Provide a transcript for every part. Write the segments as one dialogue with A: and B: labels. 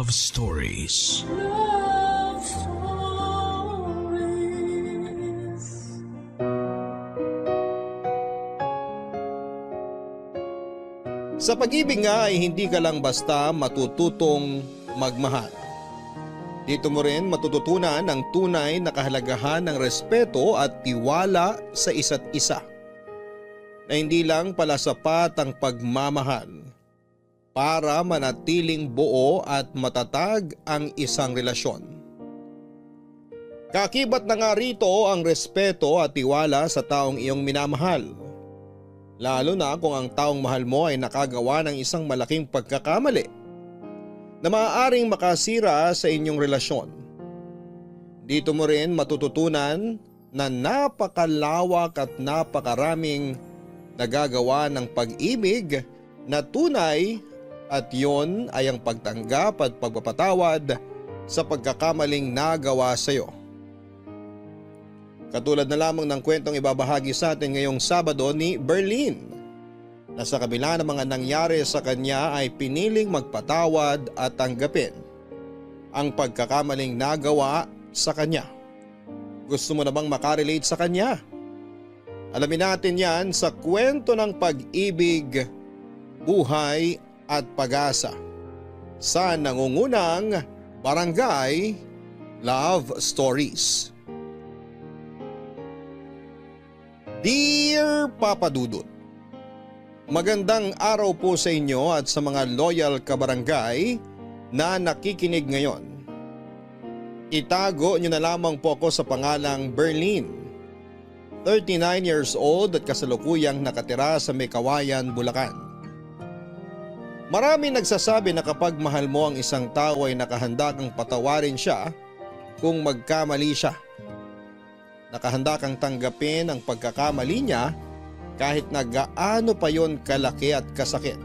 A: Love Stories.
B: Love Stories.
C: Sa pag-ibig nga ay hindi ka lang basta matututong magmahal. Dito mo rin matututunan ang tunay na kahalagahan ng respeto at tiwala sa isa't isa. Na hindi lang pala sapat ang pagmamahal para manatiling buo at matatag ang isang relasyon. Kakibat na nga rito ang respeto at tiwala sa taong iyong minamahal. Lalo na kung ang taong mahal mo ay nakagawa ng isang malaking pagkakamali na maaaring makasira sa inyong relasyon. Dito mo rin matututunan na napakalawak at napakaraming nagagawa ng pag-ibig na tunay at yon ay ang pagtanggap at pagpapatawad sa pagkakamaling nagawa sa iyo. Katulad na lamang ng kwentong ibabahagi sa atin ngayong Sabado ni Berlin na sa kabila ng mga nangyari sa kanya ay piniling magpatawad at tanggapin ang pagkakamaling nagawa sa kanya. Gusto mo na bang makarelate sa kanya? Alamin natin yan sa kwento ng pag-ibig, buhay at pag-asa sa nangungunang Barangay Love Stories. Dear Papa Dudut, magandang araw po sa inyo at sa mga loyal kabarangay na nakikinig ngayon. Itago niyo na lamang po ako sa pangalang Berlin, 39 years old at kasalukuyang nakatira sa Mekawayan, Bulacan. Marami nagsasabi na kapag mahal mo ang isang tao ay nakahanda kang patawarin siya kung magkamali siya. Nakahanda kang tanggapin ang pagkakamali niya kahit na gaano pa yon kalaki at kasakit.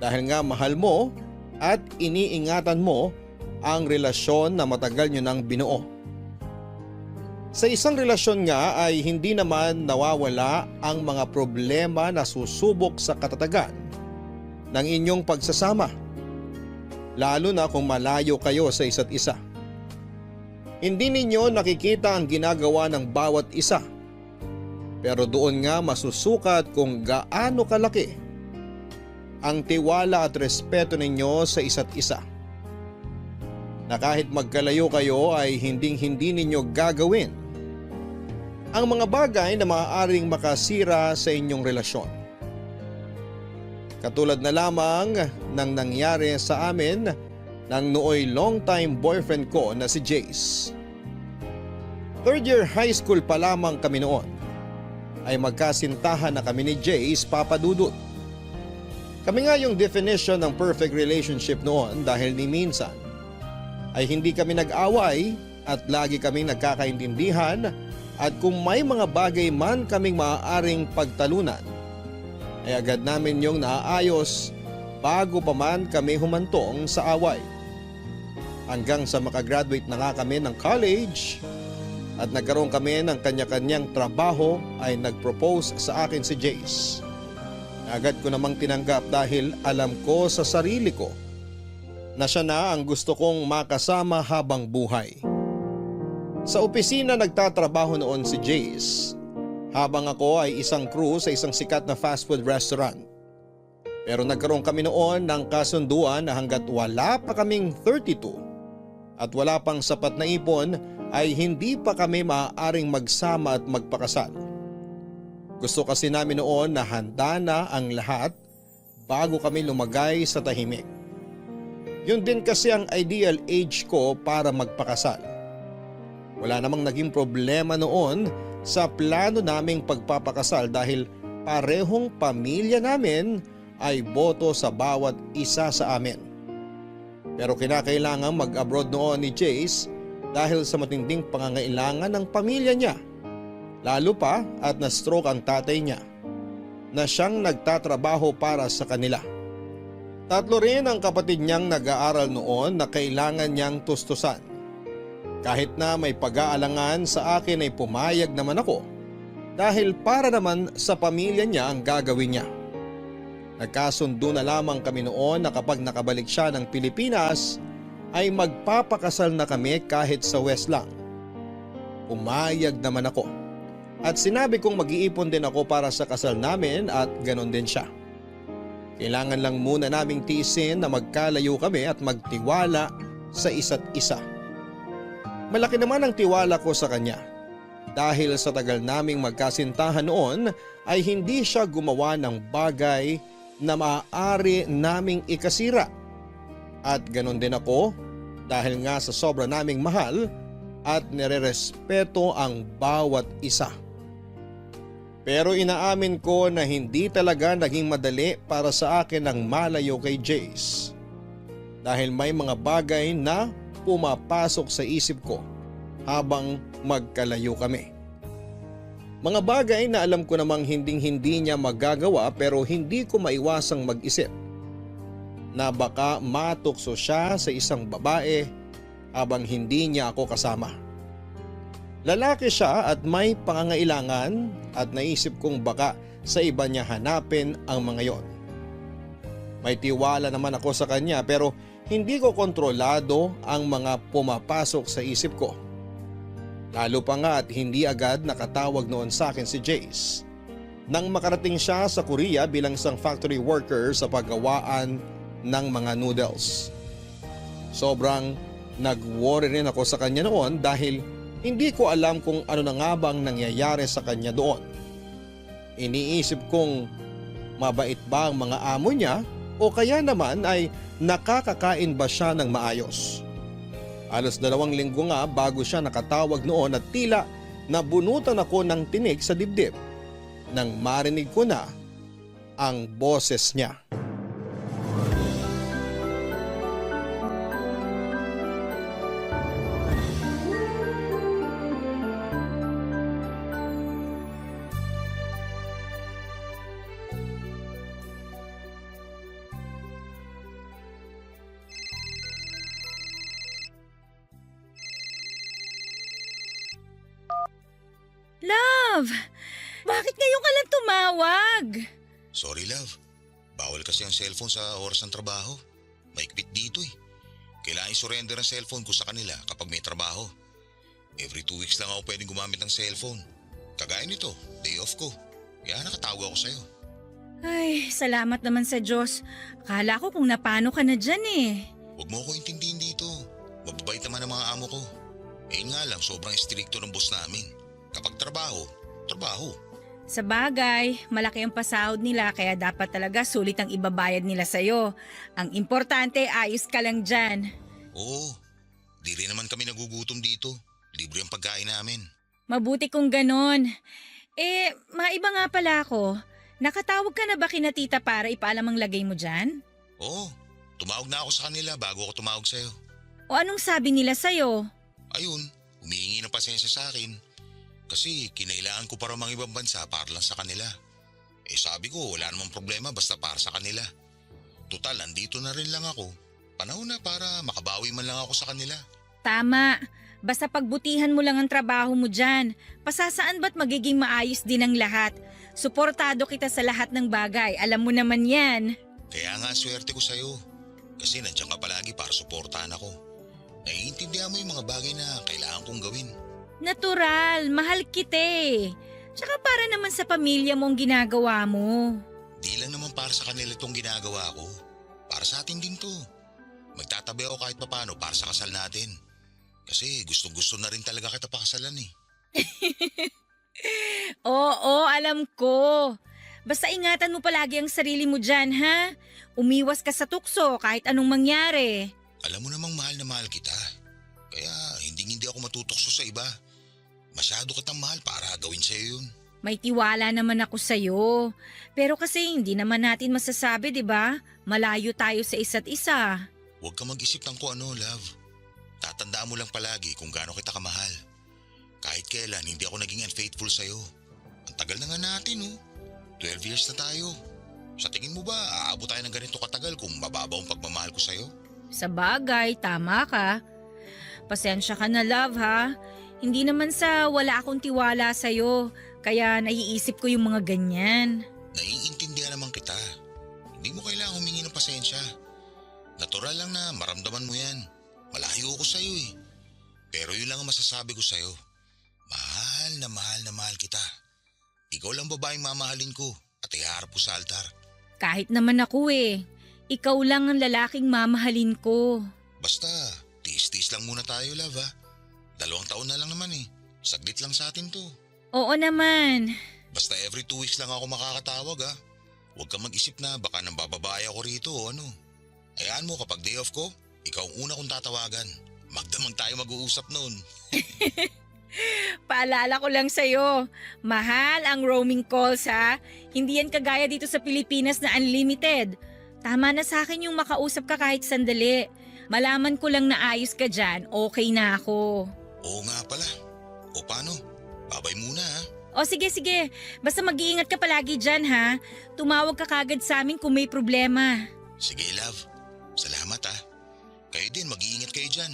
C: Dahil nga mahal mo at iniingatan mo ang relasyon na matagal nyo nang binuo. Sa isang relasyon nga ay hindi naman nawawala ang mga problema na susubok sa katatagan ng inyong pagsasama, lalo na kung malayo kayo sa isa't isa. Hindi ninyo nakikita ang ginagawa ng bawat isa, pero doon nga masusukat kung gaano kalaki ang tiwala at respeto ninyo sa isa't isa. Na kahit magkalayo kayo ay hinding-hindi ninyo gagawin ang mga bagay na maaaring makasira sa inyong relasyon. Katulad na lamang ng nangyari sa amin ng nooy long-time boyfriend ko na si Jace. Third year high school pa lamang kami noon ay magkasintahan na kami ni Jace, Papa Dudut. Kami nga yung definition ng perfect relationship noon dahil ni minsan ay hindi kami nag-away at lagi kaming nagkakaintindihan at kung may mga bagay man kaming maaaring pagtalunan ay agad namin yung naaayos bago pa man kami humantong sa away. Hanggang sa makagraduate na nga kami ng college at nagkaroon kami ng kanya-kanyang trabaho ay nag-propose sa akin si Jace. Agad ko namang tinanggap dahil alam ko sa sarili ko na siya na ang gusto kong makasama habang buhay. Sa opisina nagtatrabaho noon si Jace habang ako ay isang crew sa isang sikat na fast food restaurant. Pero nagkaroon kami noon ng kasunduan na hanggat wala pa kaming 32 at wala pang sapat na ipon ay hindi pa kami maaaring magsama at magpakasal. Gusto kasi namin noon na handa na ang lahat bago kami lumagay sa tahimik. Yun din kasi ang ideal age ko para magpakasal. Wala namang naging problema noon sa plano naming pagpapakasal dahil parehong pamilya namin ay boto sa bawat isa sa amin. Pero kinakailangan mag-abroad noon ni Jace dahil sa matinding pangangailangan ng pamilya niya. Lalo pa at na-stroke ang tatay niya na siyang nagtatrabaho para sa kanila. Tatlo rin ang kapatid niyang nag-aaral noon na kailangan niyang tustusan. Kahit na may pag-aalangan sa akin ay pumayag naman ako dahil para naman sa pamilya niya ang gagawin niya. Nagkasundo na lamang kami noon na kapag nakabalik siya ng Pilipinas ay magpapakasal na kami kahit sa West lang. Pumayag naman ako at sinabi kong mag-iipon din ako para sa kasal namin at ganon din siya. Kailangan lang muna naming tiisin na magkalayo kami at magtiwala sa isa't isa. Malaki naman ang tiwala ko sa kanya. Dahil sa tagal naming magkasintahan noon ay hindi siya gumawa ng bagay na maaari naming ikasira. At ganon din ako dahil nga sa sobra naming mahal at nirerespeto ang bawat isa. Pero inaamin ko na hindi talaga naging madali para sa akin ang malayo kay Jace. Dahil may mga bagay na pumapasok sa isip ko habang magkalayo kami. Mga bagay na alam ko namang hindi niya magagawa pero hindi ko maiwasang mag-isip na baka matukso siya sa isang babae habang hindi niya ako kasama. Lalaki siya at may pangangailangan at naisip kong baka sa iba niya hanapin ang mga yon. May tiwala naman ako sa kanya pero hindi ko kontrolado ang mga pumapasok sa isip ko. Lalo pa nga at hindi agad nakatawag noon sa akin si Jace. Nang makarating siya sa Korea bilang isang factory worker sa paggawaan ng mga noodles. Sobrang nag-worry rin ako sa kanya noon dahil hindi ko alam kung ano na nga bang nangyayari sa kanya doon. Iniisip kong mabait ba ang mga amo niya o kaya naman ay nakakakain ba siya ng maayos. Alos 2 linggo nga bago siya nakatawag noon at tila nabunutan ako ng tinik sa dibdib nang marinig ko na ang boses niya.
A: Love! Bakit ngayon ka lang tumawag?
D: Sorry love, bawal kasi ang cellphone sa oras ng trabaho. Maikpit dito eh. Kailangan i-surrender ang cellphone ko sa kanila kapag may trabaho. Every 2 weeks lang ako pwedeng gumamit ng cellphone. Kagaya nito, day off ko. Kaya nakatawag ako sa'yo.
A: Ay, salamat naman sa Diyos. Akala ko kung napano ka na dyan eh.
D: Huwag mo ako intindihin dito. Mababait naman ang mga amo ko. Eh nga lang, sobrang stricto ng boss namin. Kapag trabaho, trabaho.
A: Sa bagay, malaki ang pasahod nila kaya dapat talaga sulit ang ibabayad nila sa'yo. Ang importante, ayos ka lang dyan.
D: Oo, di rin naman kami nagugutom dito. Libre ang pagkain namin.
A: Mabuti kung ganon. Maiba nga pala ako. Nakatawag ka na ba kina tita para ipaalam ang lagay mo dyan?
D: Oo, tumawag na ako sa kanila bago ako tumawag sa'yo.
A: O anong sabi nila sa'yo?
D: Ayun, humihingi ng pasensya sa akin. Kasi kinailangan ko para mga ibang bansa para lang sa kanila. Sabi ko wala namang problema basta para sa kanila. Total, andito na rin lang ako. Panahon na para makabawi man lang ako sa kanila.
A: Tama. Basta pagbutihan mo lang ang trabaho mo dyan. Pasasaan ba't magiging maayos din ang lahat? Suportado kita sa lahat ng bagay. Alam mo naman yan.
D: Kaya nga swerte ko sa'yo. Kasi nandiyan ka palagi para suportahan ako. Naiintindihan mo yung mga bagay na kailangan kong gawin.
A: Natural, mahal kita eh. Tsaka para naman sa pamilya mo ang ginagawa mo.
D: Di lang naman para sa kanila itong ginagawa ko. Para sa atin din to. Magtatabi ako kahit papano para sa kasal natin. Kasi gustong-gusto na rin talaga kita pakasalan eh.
A: Oo, alam ko. Basta ingatan mo palagi ang sarili mo dyan, ha? Umiwas ka sa tukso kahit anong mangyari.
D: Alam mo namang mahal na mahal kita. Kaya hindi ako matutokso sa iba. Masyado kitang mahal para gawin sa'yo yun.
A: May tiwala naman ako sa'yo. Pero kasi hindi naman natin masasabi, di ba? Malayo tayo sa isa't isa.
D: Huwag ka mag-isip ng kung ano, love. Tatandaan mo lang palagi kung gaano kita kamahal. Kahit kailan hindi ako naging unfaithful sa'yo. Ang tagal na nga natin, oh. 12 years na tayo. Sa tingin mo ba, aabot tayo ng ganito katagal kung mababaw ang pagmamahal ko sa'yo?
A: Sa bagay, tama ka. Pasensya ka na, love, ha? Hindi naman sa wala akong tiwala sa'yo, kaya naiisip ko yung mga ganyan.
D: Naiintindihan naman kita. maramdaman mo yan. Malayo ko sa'yo eh. Pero yun lang ang masasabi ko sa'yo. Mahal na mahal kita. Ikaw lang babaeng mamahalin ko at iharap ko sa altar.
A: Kahit naman ako eh. Ikaw lang ang lalaking mamahalin ko.
D: Basta, tiis-tiis lang muna tayo, love ha. 2 taon na lang naman eh. Saglit lang sa atin to.
A: Oo naman.
D: Basta every 2 weeks lang ako makakatawag ha. Huwag kang mag-isip na baka nang bababae ako rito o ano. Hayaan mo kapag day off ko, ikaw ang una kong tatawagan. Magdamag tayo mag-uusap noon.
A: Paalala ko lang sa'yo, mahal ang roaming calls ha. Hindi yan kagaya dito sa Pilipinas na unlimited. Tama na sa akin yung makausap ka kahit sandali. Malaman ko lang na ayos ka dyan, okay na ako.
D: Oo nga pala. O paano? Babay muna ha.
A: O sige, basta mag-iingat ka palagi dyan ha. Tumawag ka kagad sa amin kung may problema.
D: Sige love. Salamat ha. Kayo din, mag-iingat kayo dyan.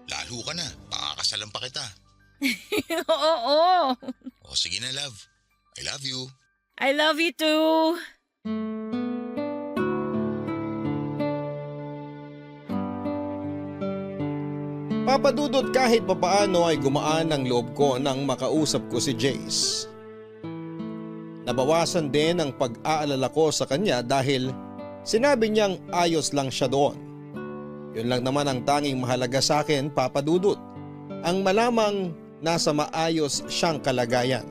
D: Lalo ka na, pakakasalan pa kita.
A: Oo.
D: O sige na love. I love you.
A: I love you too.
C: Papadudot kahit papaano ay gumaan ang loob ko nang makausap ko si Jace. Nabawasan din ang pag-aalala ko sa kanya dahil sinabi niyang ayos lang siya doon. Yun lang naman ang tanging mahalaga sa akin, Papadudot. Ang malamang nasa maayos siyang kalagayan.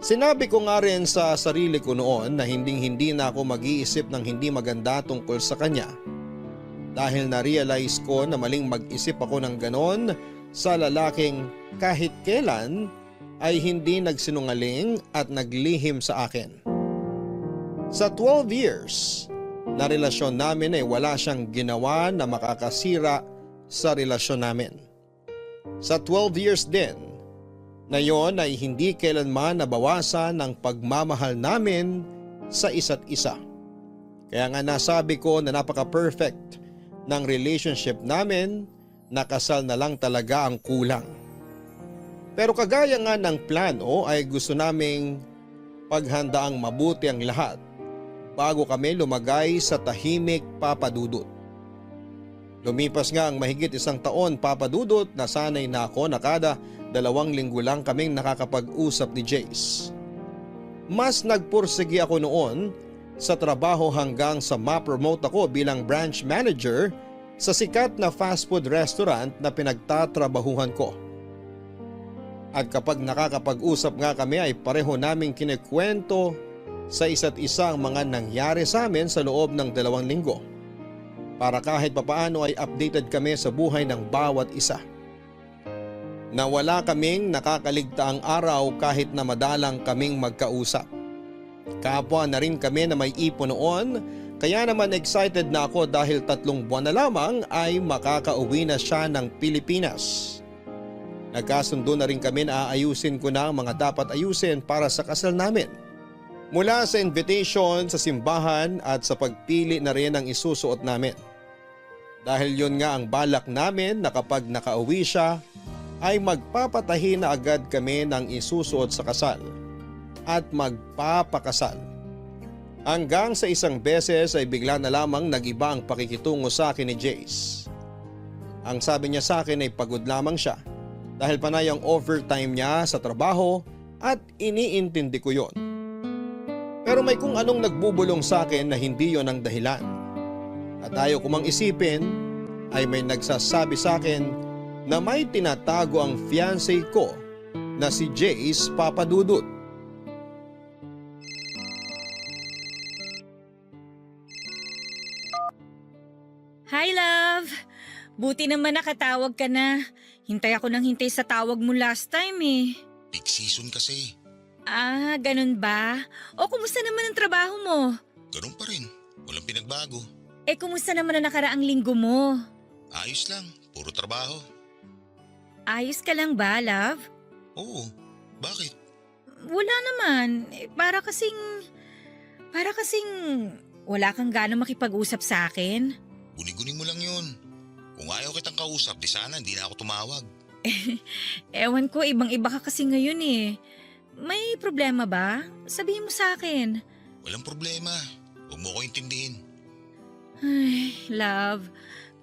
C: Sinabi ko nga rin sa sarili ko noon na hindi na ako mag-iisip ng hindi maganda tungkol sa kanya. Dahil na-realize ko na maling mag-isip ako ng ganon sa lalaking kahit kailan ay hindi nagsinungaling at naglihim sa akin. Sa 12 years na relasyon namin ay wala siyang ginawa na makakasira sa relasyon namin. Sa 12 years din na yon ay hindi kailanman nabawasan ng pagmamahal namin sa isa't isa. Kaya nga nasabi ko na napaka-perfect ng relationship namin, nakasal na lang talaga ang kulang. Pero kagaya nga ng plano ay gusto naming paghandaang mabuti ang lahat bago kami lumagay sa tahimik, Papadudot. Lumipas nga ang mahigit 1 taon, Papadudot, na sanay na ako na kada 2 linggo lang kaming nakakapag-usap ni Jace. Mas nagpursigi ako noon sa trabaho hanggang sa ma-promote ako bilang branch manager sa sikat na fast food restaurant na pinagtatrabahuhan ko. At kapag nakakapag-usap nga kami ay pareho naming kinikwento sa isa't isa ang mga nangyari sa amin sa loob ng 2 linggo. Para kahit papaano ay updated kami sa buhay ng bawat isa. Na wala kaming nakakaligtaang araw kahit na madalang kaming magkausap. Kapwa na rin kami na may ipon noon, kaya naman excited na ako dahil 3 buwan na lamang ay makakauwi na siya ng Pilipinas. Nagkasundo na rin kami na aayusin ko na ang mga dapat ayusin para sa kasal namin. Mula sa invitation sa simbahan at sa pagpili na rin ang isusuot namin. Dahil yun nga ang balak namin na kapag nakauwi siya ay magpapatahi na agad kami ng isusuot sa kasal at magpapakasal. Hanggang sa isang beses ay bigla na lamang nag-iba ang pakikitungo sa akin ni Jace. Ang sabi niya sa akin ay pagod lamang siya dahil panay ang overtime niya sa trabaho at iniintindi ko yon. Pero may kung anong nagbubulong sa akin na hindi yon ang dahilan. At ayaw ko mang isipin ay may nagsasabi sa akin na may tinatago ang fiancé ko na si Jace, Papadudot.
A: Hi love! Buti naman nakatawag ka na. Hintay ako ng hintay sa tawag mo last time eh.
D: Peak season kasi.
A: Ah, ganun ba? O kumusta naman ang trabaho mo?
D: Ganun pa rin. Walang pinagbago.
A: Eh kumusta naman ang nakaraang linggo mo?
D: Ayos lang. Puro trabaho.
A: Ayos ka lang ba, love?
D: Oo. Bakit?
A: Wala naman. Para kasing wala kang gano'ng makipag-usap sa akin.
D: Guni-guni mo lang yun. Kung ayaw kitang kausap, di sana hindi na ako tumawag.
A: Ewan ko, ibang-iba ka kasi ngayon eh. May problema ba? Sabihin mo sa akin.
D: Walang problema. Huwag mo ko intindihin.
A: Ay, love.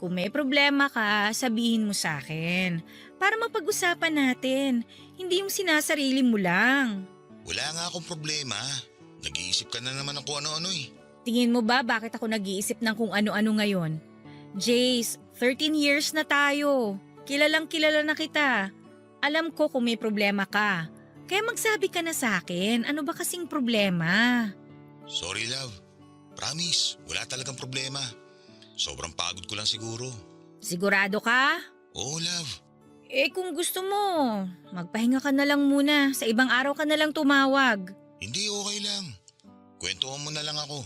A: Kung may problema ka, sabihin mo sa akin. Para mapag-usapan natin. Hindi yung sinasarili mo lang.
D: Wala nga akong problema. Nag-iisip ka na naman ng kung ano-ano eh.
A: Tingin mo ba bakit ako nag-iisip ng kung ano-ano ngayon? Jace, 13 years na tayo. Kilalang kilala na kita. Alam ko kung may problema ka. Kaya magsabi ka na sa akin, ano ba kasing problema?
D: Sorry love. Promise, wala talagang problema. Sobrang pagod ko lang siguro.
A: Sigurado ka?
D: Oo love.
A: Kung gusto mo, magpahinga ka na lang muna. Sa ibang araw ka na lang tumawag.
D: Hindi okay lang. Kwentuhan mo na lang ako.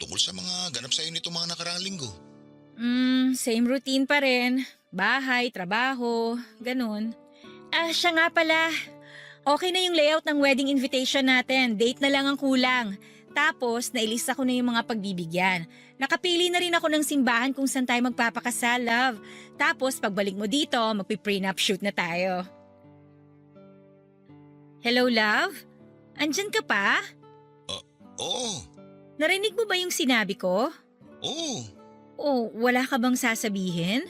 D: Tungkol sa mga ganap sa'yo nito mga nakaraang linggo.
A: Same routine pa rin. Bahay, trabaho, ganun. Siya nga pala. Okay na yung layout ng wedding invitation natin. Date na lang ang kulang. Tapos, nailista ko na yung mga pagbibigyan. Nakapili na rin ako ng simbahan kung saan tayo magpapakasal, love. Tapos, pagbalik mo dito, magpi-prenup shoot na tayo. Hello, love? Andyan ka pa?
D: Oo.
A: Narinig mo ba yung sinabi ko?
D: Oo.
A: O, wala ka bang sasabihin?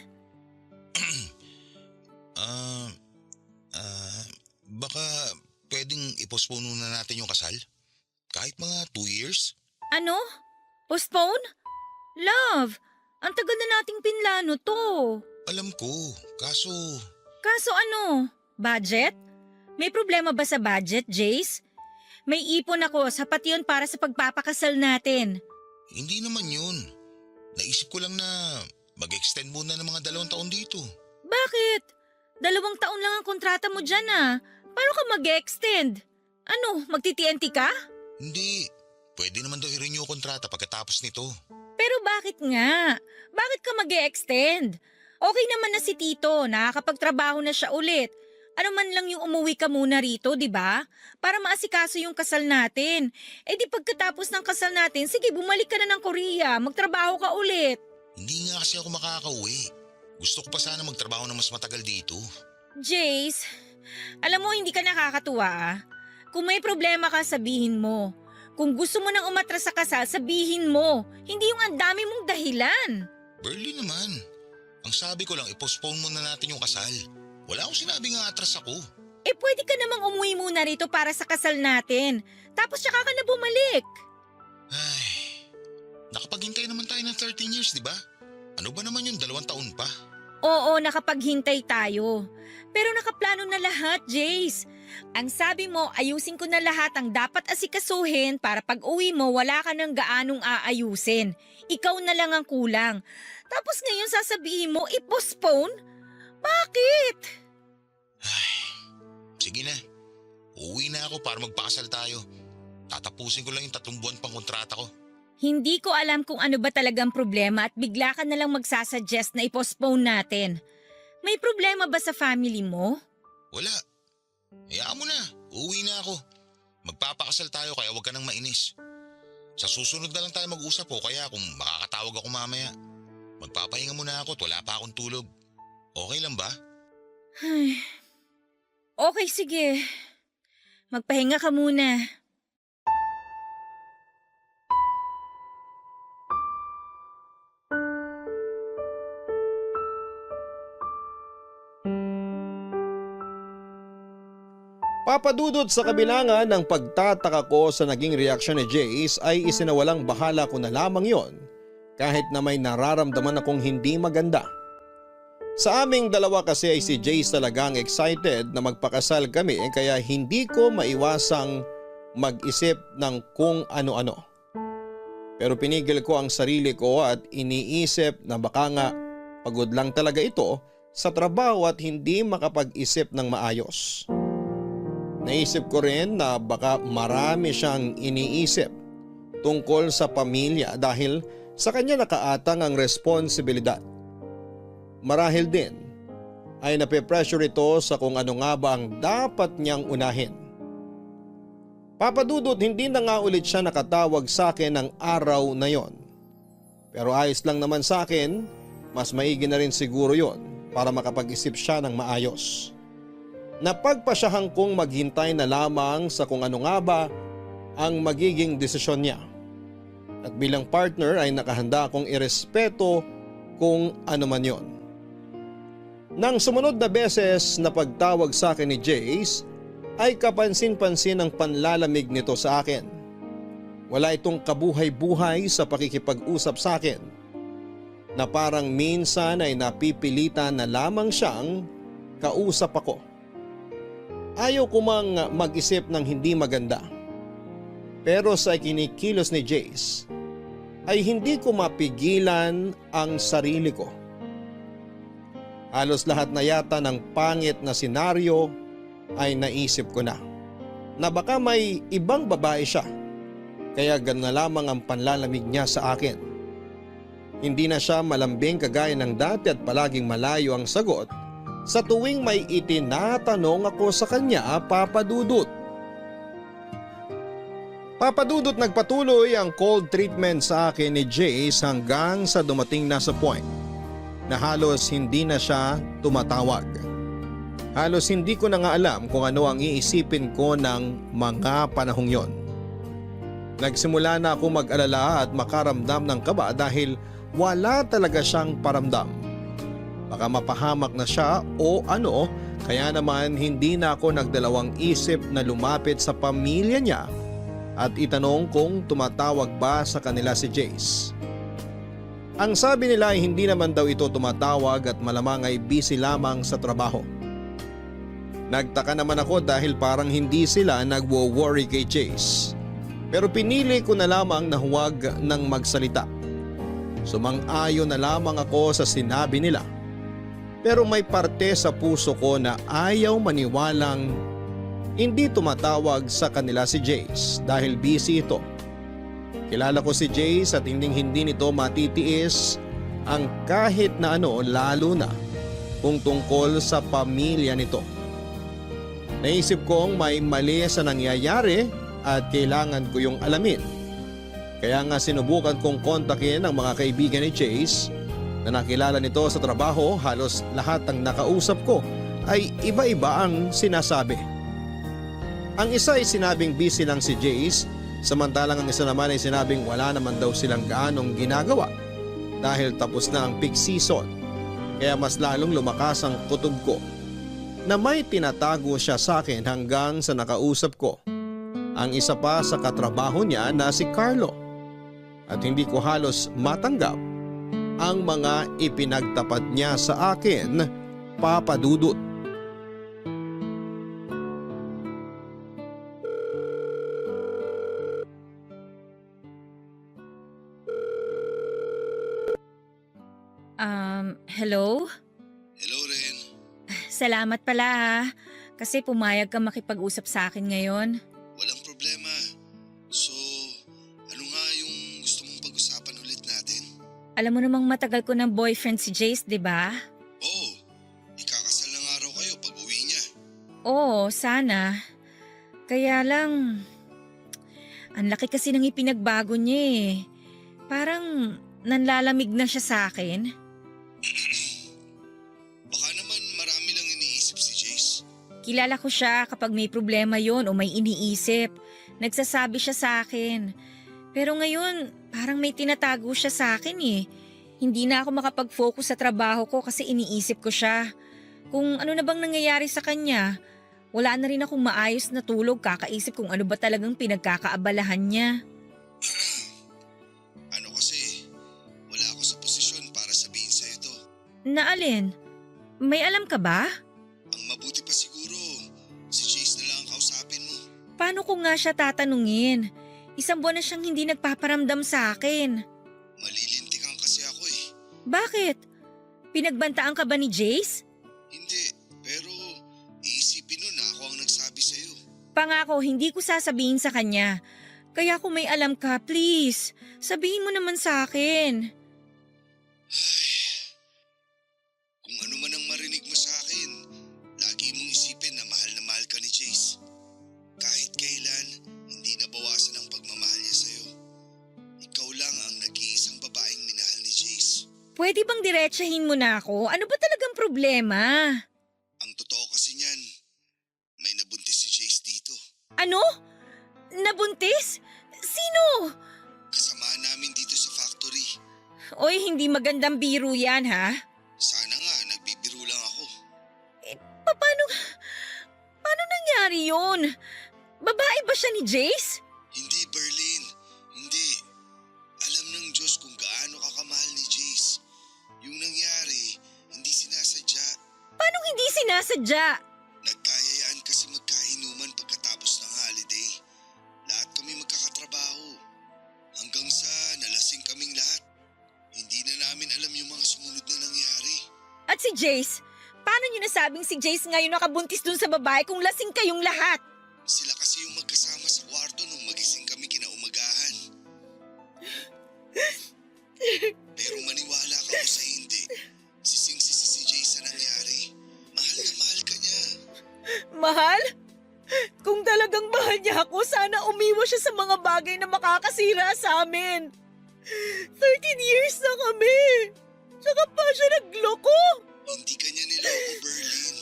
D: Baka pwedeng i-postpone na natin yung kasal? Kahit mga 2 years?
A: Ano? Postpone? Love, ang tagal na nating pinlano to.
D: Alam ko, kaso
A: Kaso ano? Budget? May problema ba sa budget, Jace? May ipon ako, sapat yun para sa pagpapakasal natin.
D: hindi naman yun. Naisip ko lang na mag-extend muna ng mga 2 taon dito.
A: Bakit? 2 taon lang ang kontrata mo dyan ah. Paano ka mag-extend? Ano, magti-TNT ka?
D: Hindi. Pwede naman daw i-renew yung kontrata pagkatapos nito.
A: Pero bakit nga? Bakit ka mag-extend? Okay naman na si Tito, nakakapagtrabaho na siya ulit. Ano man lang yung umuwi ka muna rito, di ba? Para maasikaso yung kasal natin. Di pagkatapos ng kasal natin, sige bumalik ka na ng Korea, magtrabaho ka ulit.
D: Hindi nga kasi ako makakauwi. Gusto ko pa sana magtrabaho na mas matagal dito.
A: Jace, alam mo hindi ka nakakatuwa ah. Kung may problema ka, sabihin mo. Kung gusto mo nang umatras sa kasal, sabihin mo. Hindi yung ang dami mong dahilan.
D: Berlin naman. Ang sabi ko lang, i-postpone muna natin yung kasal. Wala akong sinabing nga atras ako.
A: Pwede ka namang umuwi muna rito para sa kasal natin. Tapos tsaka ka na bumalik.
D: Ay, nakapaghintay naman tayo ng 13 years, di ba? Ano ba naman yung 2 taon pa?
A: Oo, nakapaghintay tayo. Pero nakaplano na lahat, Jace. Ang sabi mo, ayusin ko na lahat ang dapat asikasuhin para pag uwi mo wala ka ng gaanong aayusin. Ikaw na lang ang kulang. Tapos ngayon sasabihin mo, i-postpone? Bakit?
D: Ay, sige na. Uuwi na ako para magpakasal tayo. Tatapusin ko lang yung 3 buwan pang kontrata ko.
A: Hindi ko alam kung ano ba talagang problema at bigla ka na lang magsasuggest na i-postpone natin. May problema ba sa family mo?
D: Wala. Hayaan mo na. Uuwi na ako. Magpapakasal tayo kaya huwag ka nang mainis. Sa susunod na lang tayo mag-usap o kaya kung makakatawag ako mamaya. Magpapahinga muna ako at wala pa akong tulog. Okay lang ba?
A: Ay. Okay, sige. Magpahinga ka muna.
C: Papadudod sa kabilangan ng pagtataka ko sa naging reaksyon ni Jace ay isinawalang bahala ko na lamang yon kahit na may nararamdaman akong hindi maganda. Sa aming dalawa kasi ay si Jace talagang excited na magpakasal kami kaya hindi ko maiwasang mag-isip ng kung ano-ano. Pero pinigil ko ang sarili ko at iniisip na baka nga pagod lang talaga ito sa trabaho at hindi makapag-isip ng maayos. Naisip ko rin na baka marami siyang iniisip tungkol sa pamilya dahil sa kanya nakaatang ang responsibilidad. Marahil din ay nape-pressure ito sa kung ano nga ba ang dapat niyang unahin. Papadudod, hindi na nga ulit siya nakatawag sa akin ng araw na yon. Pero ayos lang naman sa akin, mas maigi na rin siguro yon para makapag-isip siya ng maayos. Napagpasyahan kong maghintay na lamang sa kung ano nga ba ang magiging desisyon niya. At bilang partner ay nakahanda akong irespeto kung ano man yon. Nang sumunod na beses na pagtawag sa akin ni Jace ay kapansin-pansin ang panlalamig nito sa akin. Wala itong kabuhay-buhay sa pakikipag-usap sa akin na parang minsan ay napipilitan na lamang siyang kausap ako. Ayaw ko mang mag-isip ng hindi maganda. Pero sa kinikilos ni Jace ay hindi ko mapigilan ang sarili ko. Halos lahat na yata ng pangit na senaryo ay naisip ko na baka may ibang babae siya kaya gano'n na lamang ang panlalamig niya sa akin. Hindi na siya malambing kagaya ng dati at palaging malayo ang sagot sa tuwing may itinatanong ako sa kanya, Papa Dudut. Papa Dudut, nagpatuloy ang cold treatment sa akin ni Jace hanggang sa dumating na sa point na halos hindi na siya tumatawag. Halos hindi ko na nga alam kung ano ang iisipin ko ng mga panahong yon. Nagsimula na ako mag-alala at makaramdam ng kaba dahil wala talaga siyang paramdam. Baka mapahamak na siya o ano, kaya naman hindi na ako nagdalawang isip na lumapit sa pamilya niya at itanong kung tumatawag ba sa kanila si Jace. Ang sabi nila ay hindi naman daw ito tumatawag at malamang ay busy lamang sa trabaho. Nagtaka naman ako dahil parang hindi sila nagwo-worry kay Jace. Pero pinili ko na lamang na huwag nang magsalita. Sumang-ayon na lamang ako sa sinabi nila. Pero may parte sa puso ko na ayaw maniwalang hindi tumatawag sa kanila si Jace dahil busy ito. Kilala ko si Jace at hindi nito matitiis ang kahit na ano, lalo na kung tungkol sa pamilya nito. Naisip kong may mali sa nangyayari at kailangan ko yung alamin. Kaya nga sinubukan kong kontakin ang mga kaibigan ni Jace na nakilala nito sa trabaho. Halos lahat ng nakausap ko ay iba-iba ang sinasabi. Ang isa ay sinabing busy lang si Jace, samantalang ang isa naman ay sinabing wala naman daw silang gaanong ginagawa dahil tapos na ang peak season. Kaya mas lalong lumakas ang kutob ko na may tinatago siya sa akin hanggang sa nakausap ko ang isa pa sa katrabaho niya na si Carlo. At hindi ko halos matanggap ang mga ipinagtapat niya sa akin, Papa Dudut.
A: Hello?
D: Hello, Ren.
A: Salamat pala ha, kasi pumayag ka makipag-usap sa akin ngayon.
D: Walang problema. So, ano nga yung gusto mong pag-usapan ulit natin?
A: Alam mo namang matagal ko ng boyfriend si Jace, di ba?
D: Oo, ikakasal ng araw kayo pag uwi niya.
A: Oo, sana. Kaya lang, ang laki kasi ng ipinagbago niya eh. Parang nanlalamig na siya sa akin.
D: Baka naman marami lang iniisip si Jace.
A: Kilala ko siya kapag may problema yon o may iniisip. Nagsasabi siya sa akin. Pero ngayon, parang may tinatago siya sa akin eh. Hindi na ako makapag-focus sa trabaho ko kasi iniisip ko siya. Kung ano na bang nangyayari sa kanya, wala na rin akong maayos na tulog kakaisip kung ano ba talagang pinagkakaabalahan niya.
D: Ano kasi, wala ako sa posisyon para sabihin sa'yo to.
A: Na alin? May alam ka ba?
D: Ang mabuti pa siguro, si Jace na lang ang kausapin mo.
A: Paano ko nga siya tatanungin? Isang buwan na siyang hindi nagpaparamdam sa akin.
D: Malilintikan kasi ako eh.
A: Bakit? Pinagbantaan ka ba ni Jace?
D: Hindi, pero iisipin nun na ako ang nagsabi sa'yo.
A: Pangako, hindi ko sasabihin sa kanya. Kaya kung may alam ka, please, sabihin mo naman sa akin.
D: Ay, kung ano man ang marinig mo sa akin, lagi mong isipin na mahal ka ni Jace. Kahit kailan, hindi nabawasan ang pagmamahal niya sa'yo. Ikaw lang ang nag-iisang babaeng minahal ni Jace.
A: Pwede bang diretsahin mo na ako? Ano ba talagang problema?
D: Ang totoo kasi niyan, may nabuntis si Jace dito.
A: Ano? Nabuntis? Sino?
D: Kasamahan namin dito sa factory.
A: Oy, hindi magandang biro yan ha.
D: Sana nga, nagbibiro lang ako.
A: Paano nangyari yun? Babae ba siya ni Jace?
D: Hindi, Berlin. Hindi. Alam ng Diyos kung gaano ka kamahal ni Jace. Yung nangyari, hindi sinasadya.
A: Paano hindi sinasadya?
D: Nagkayayaan kasi magkainuman pagkatapos ng holiday. Lahat kami magkakatrabaho. Hanggang sa nalasing kaming lahat. Hindi na namin alam yung mga sumunod na nangyari.
A: At si Jace? Paano niyo nasabing si Jace ngayon nakabuntis dun sa babae kung lasing kayong lahat?
D: Sila kasi yung magkasama sa kwarto nung magising kami kinaumagahan. Pero maniwala ka o sa hindi, sising-sisi si Jace sa nangyari. Mahal na mahal ka niya.
A: Mahal? Kung talagang mahal niya ako, sana umiwas siya sa mga bagay na makakasira sa amin. 13 years na kami. Tsaka pa siya nagloko.
D: Hindi ka niya niloko, Berlin.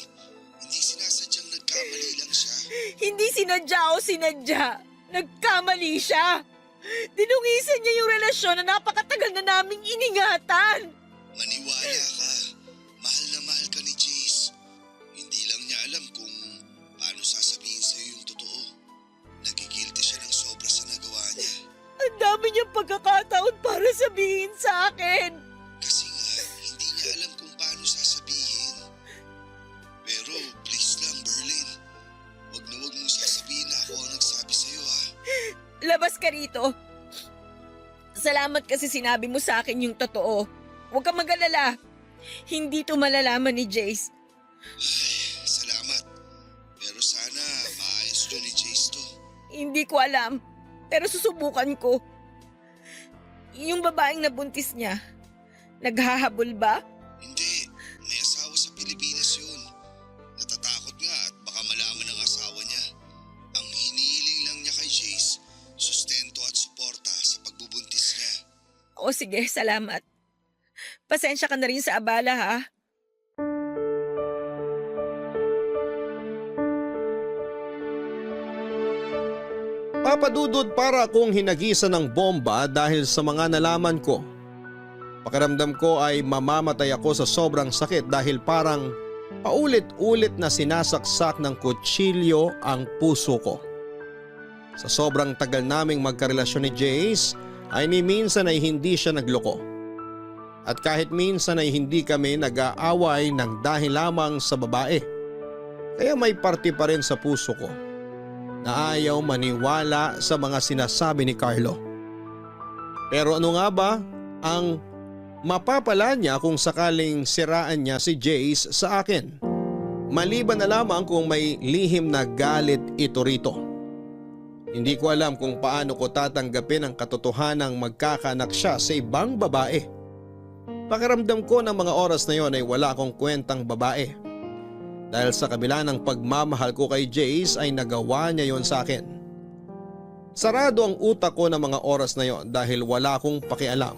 D: Hindi sinasadyang nagkamali lang siya.
A: Hindi sinadya o sinadya. Nagkamali siya. Dinungisan niya yung relasyon na napakatagal na naming iningatan.
D: Maniwala ka. Mahal na mahal ka ni Jace. Hindi lang niya alam kung paano sasabihin sa'yo yung totoo. Nagigilty siya ng sobra sa nagawa niya.
A: Ang dami niyang pagkakataon para sabihin sa akin.
D: Kasi nga, hindi niya alam kung paano sasabihin. Pero please lang, Berlin. Wag na wag mong sasabihin na ako ang nagsabi sa'yo, ha?
A: Labas ka rito. Salamat kasi sinabi mo sa akin yung totoo. Huwag kang mag-alala. Hindi to malalaman ni Jace.
D: Ay, salamat. Pero sana maayos yun ni Jace to.
A: Hindi ko alam. Pero susubukan ko. Yung babaeng nabuntis niya, naghahabol ba?
D: Hindi. May asawa sa Pilipinas yun. Natatakot nga at baka malaman ng asawa niya. Ang hinihiling lang niya kay Jace, sustento at suporta sa pagbubuntis niya.
A: O sige, salamat. Pasensya ka na rin sa abala ha.
C: Papadudod para akong hinagisan ng bomba dahil sa mga nalaman ko. Pakiramdam ko ay mamamatay ako sa sobrang sakit dahil parang paulit-ulit na sinasaksak ng kutsilyo ang puso ko. Sa sobrang tagal naming magkarelasyon ni Jace ay ni minsan ay hindi siya nagloko. At kahit minsan ay hindi kami nag-aaway ng dahil lamang sa babae. Kaya may parte pa rin sa puso ko na ayaw maniwala sa mga sinasabi ni Carlo. Pero ano nga ba ang mapapala niya kung sakaling siraan niya si Jace sa akin? Maliban na lamang kung may lihim na galit ito rito. Hindi ko alam kung paano ko tatanggapin ang katotohanang magkakaanak siya sa ibang babae. Pakiramdam ko ng mga oras na yon ay wala akong kwentang babae. Dahil sa kabila ng pagmamahal ko kay Jace ay nagawa niya yon sa akin. Sarado ang utak ko ng mga oras na yon dahil wala akong pakialam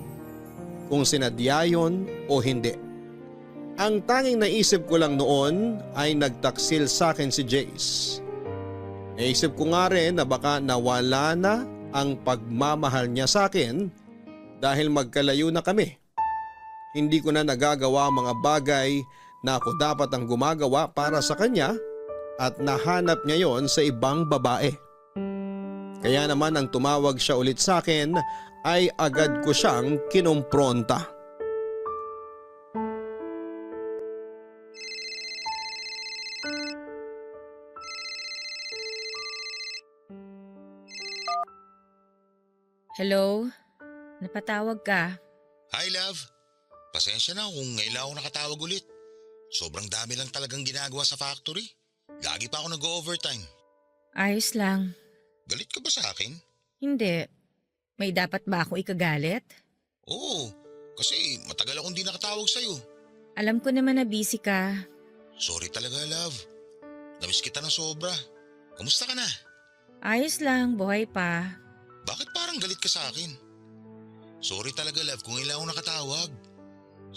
C: kung sinadya yon o hindi. Ang tanging naisip ko lang noon ay nagtaksil sa akin si Jace. Naisip ko nga rin na baka nawala na ang pagmamahal niya sa akin dahil magkalayo na kami. Hindi ko na nagagawa mga bagay na ako dapat ang gumagawa para sa kanya at nahanap niya yon sa ibang babae. Kaya naman ang tumawag siya ulit sa akin ay agad ko siyang kinumpronta.
A: Hello? Napatawag ka?
D: Hi, love. Pasensya na kung ngayon lang ako nakatawag ulit. Sobrang dami lang talagang ginagawa sa factory. Lagi pa ako nag-overtime.
A: Ayos lang.
D: Galit ka ba sa akin?
A: Hindi. May dapat ba ako ikagalit?
D: Oo, kasi matagal akong di nakatawag sa'yo.
A: Alam ko naman na busy ka.
D: Sorry talaga, love. Namiss kita ng sobra. Kamusta ka na?
A: Ayos lang, buhay pa.
D: Bakit parang galit ka sa akin? Sorry talaga, love, kung ngayon lang ako nakatawag.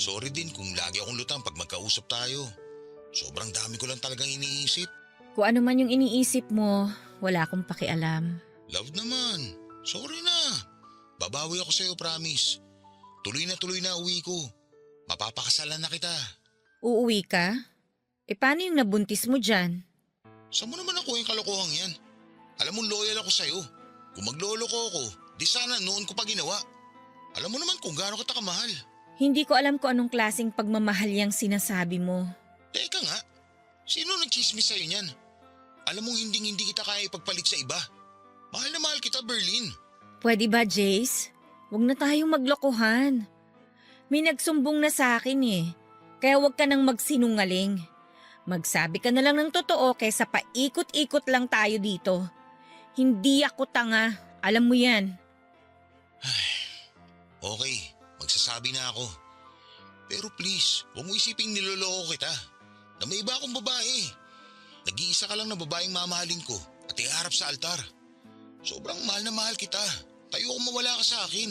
D: Sorry din kung lagi akong lutang pag magkausap tayo. Sobrang dami ko lang talagang iniisip.
A: Kung ano man yung iniisip mo, wala akong pakialam.
D: Love naman. Sorry na. Babawi ako sa'yo, promise. Tuloy na uwi ko. Mapapakasalan na kita.
A: Uuwi ka? Paano yung nabuntis mo dyan?
D: Saan mo naman ako yung kalokohang yan? Alam mo loyal ako sa'yo. Kung magloloko ako, di sana noon ko pa ginawa. Alam mo naman kung gaano kita kamahal.
A: Hindi ko alam kung anong klaseng pagmamahal yung sinasabi mo.
D: Teka nga, sino nagchismis sa'yo niyan? Alam mong hindi kita kaya ipagpalit sa iba. Mahal na mahal kita, Berlin.
A: Pwede ba, Jace? Huwag na tayong maglokohan. May nagsumbong na sa akin kaya huwag ka nang magsinungaling. Magsabi ka na lang ng totoo kaysa paikot-ikot lang tayo dito. Hindi ako tanga, alam mo yan.
D: Okay, magsasabi na ako. Pero please, huwag mo isiping niloloko kita. Na may iba akong babae. Nag-iisa ka lang na babaeng mamahalin ko at iharap sa altar. Sobrang mahal na mahal kita. Tayo kung mawala ka sa akin.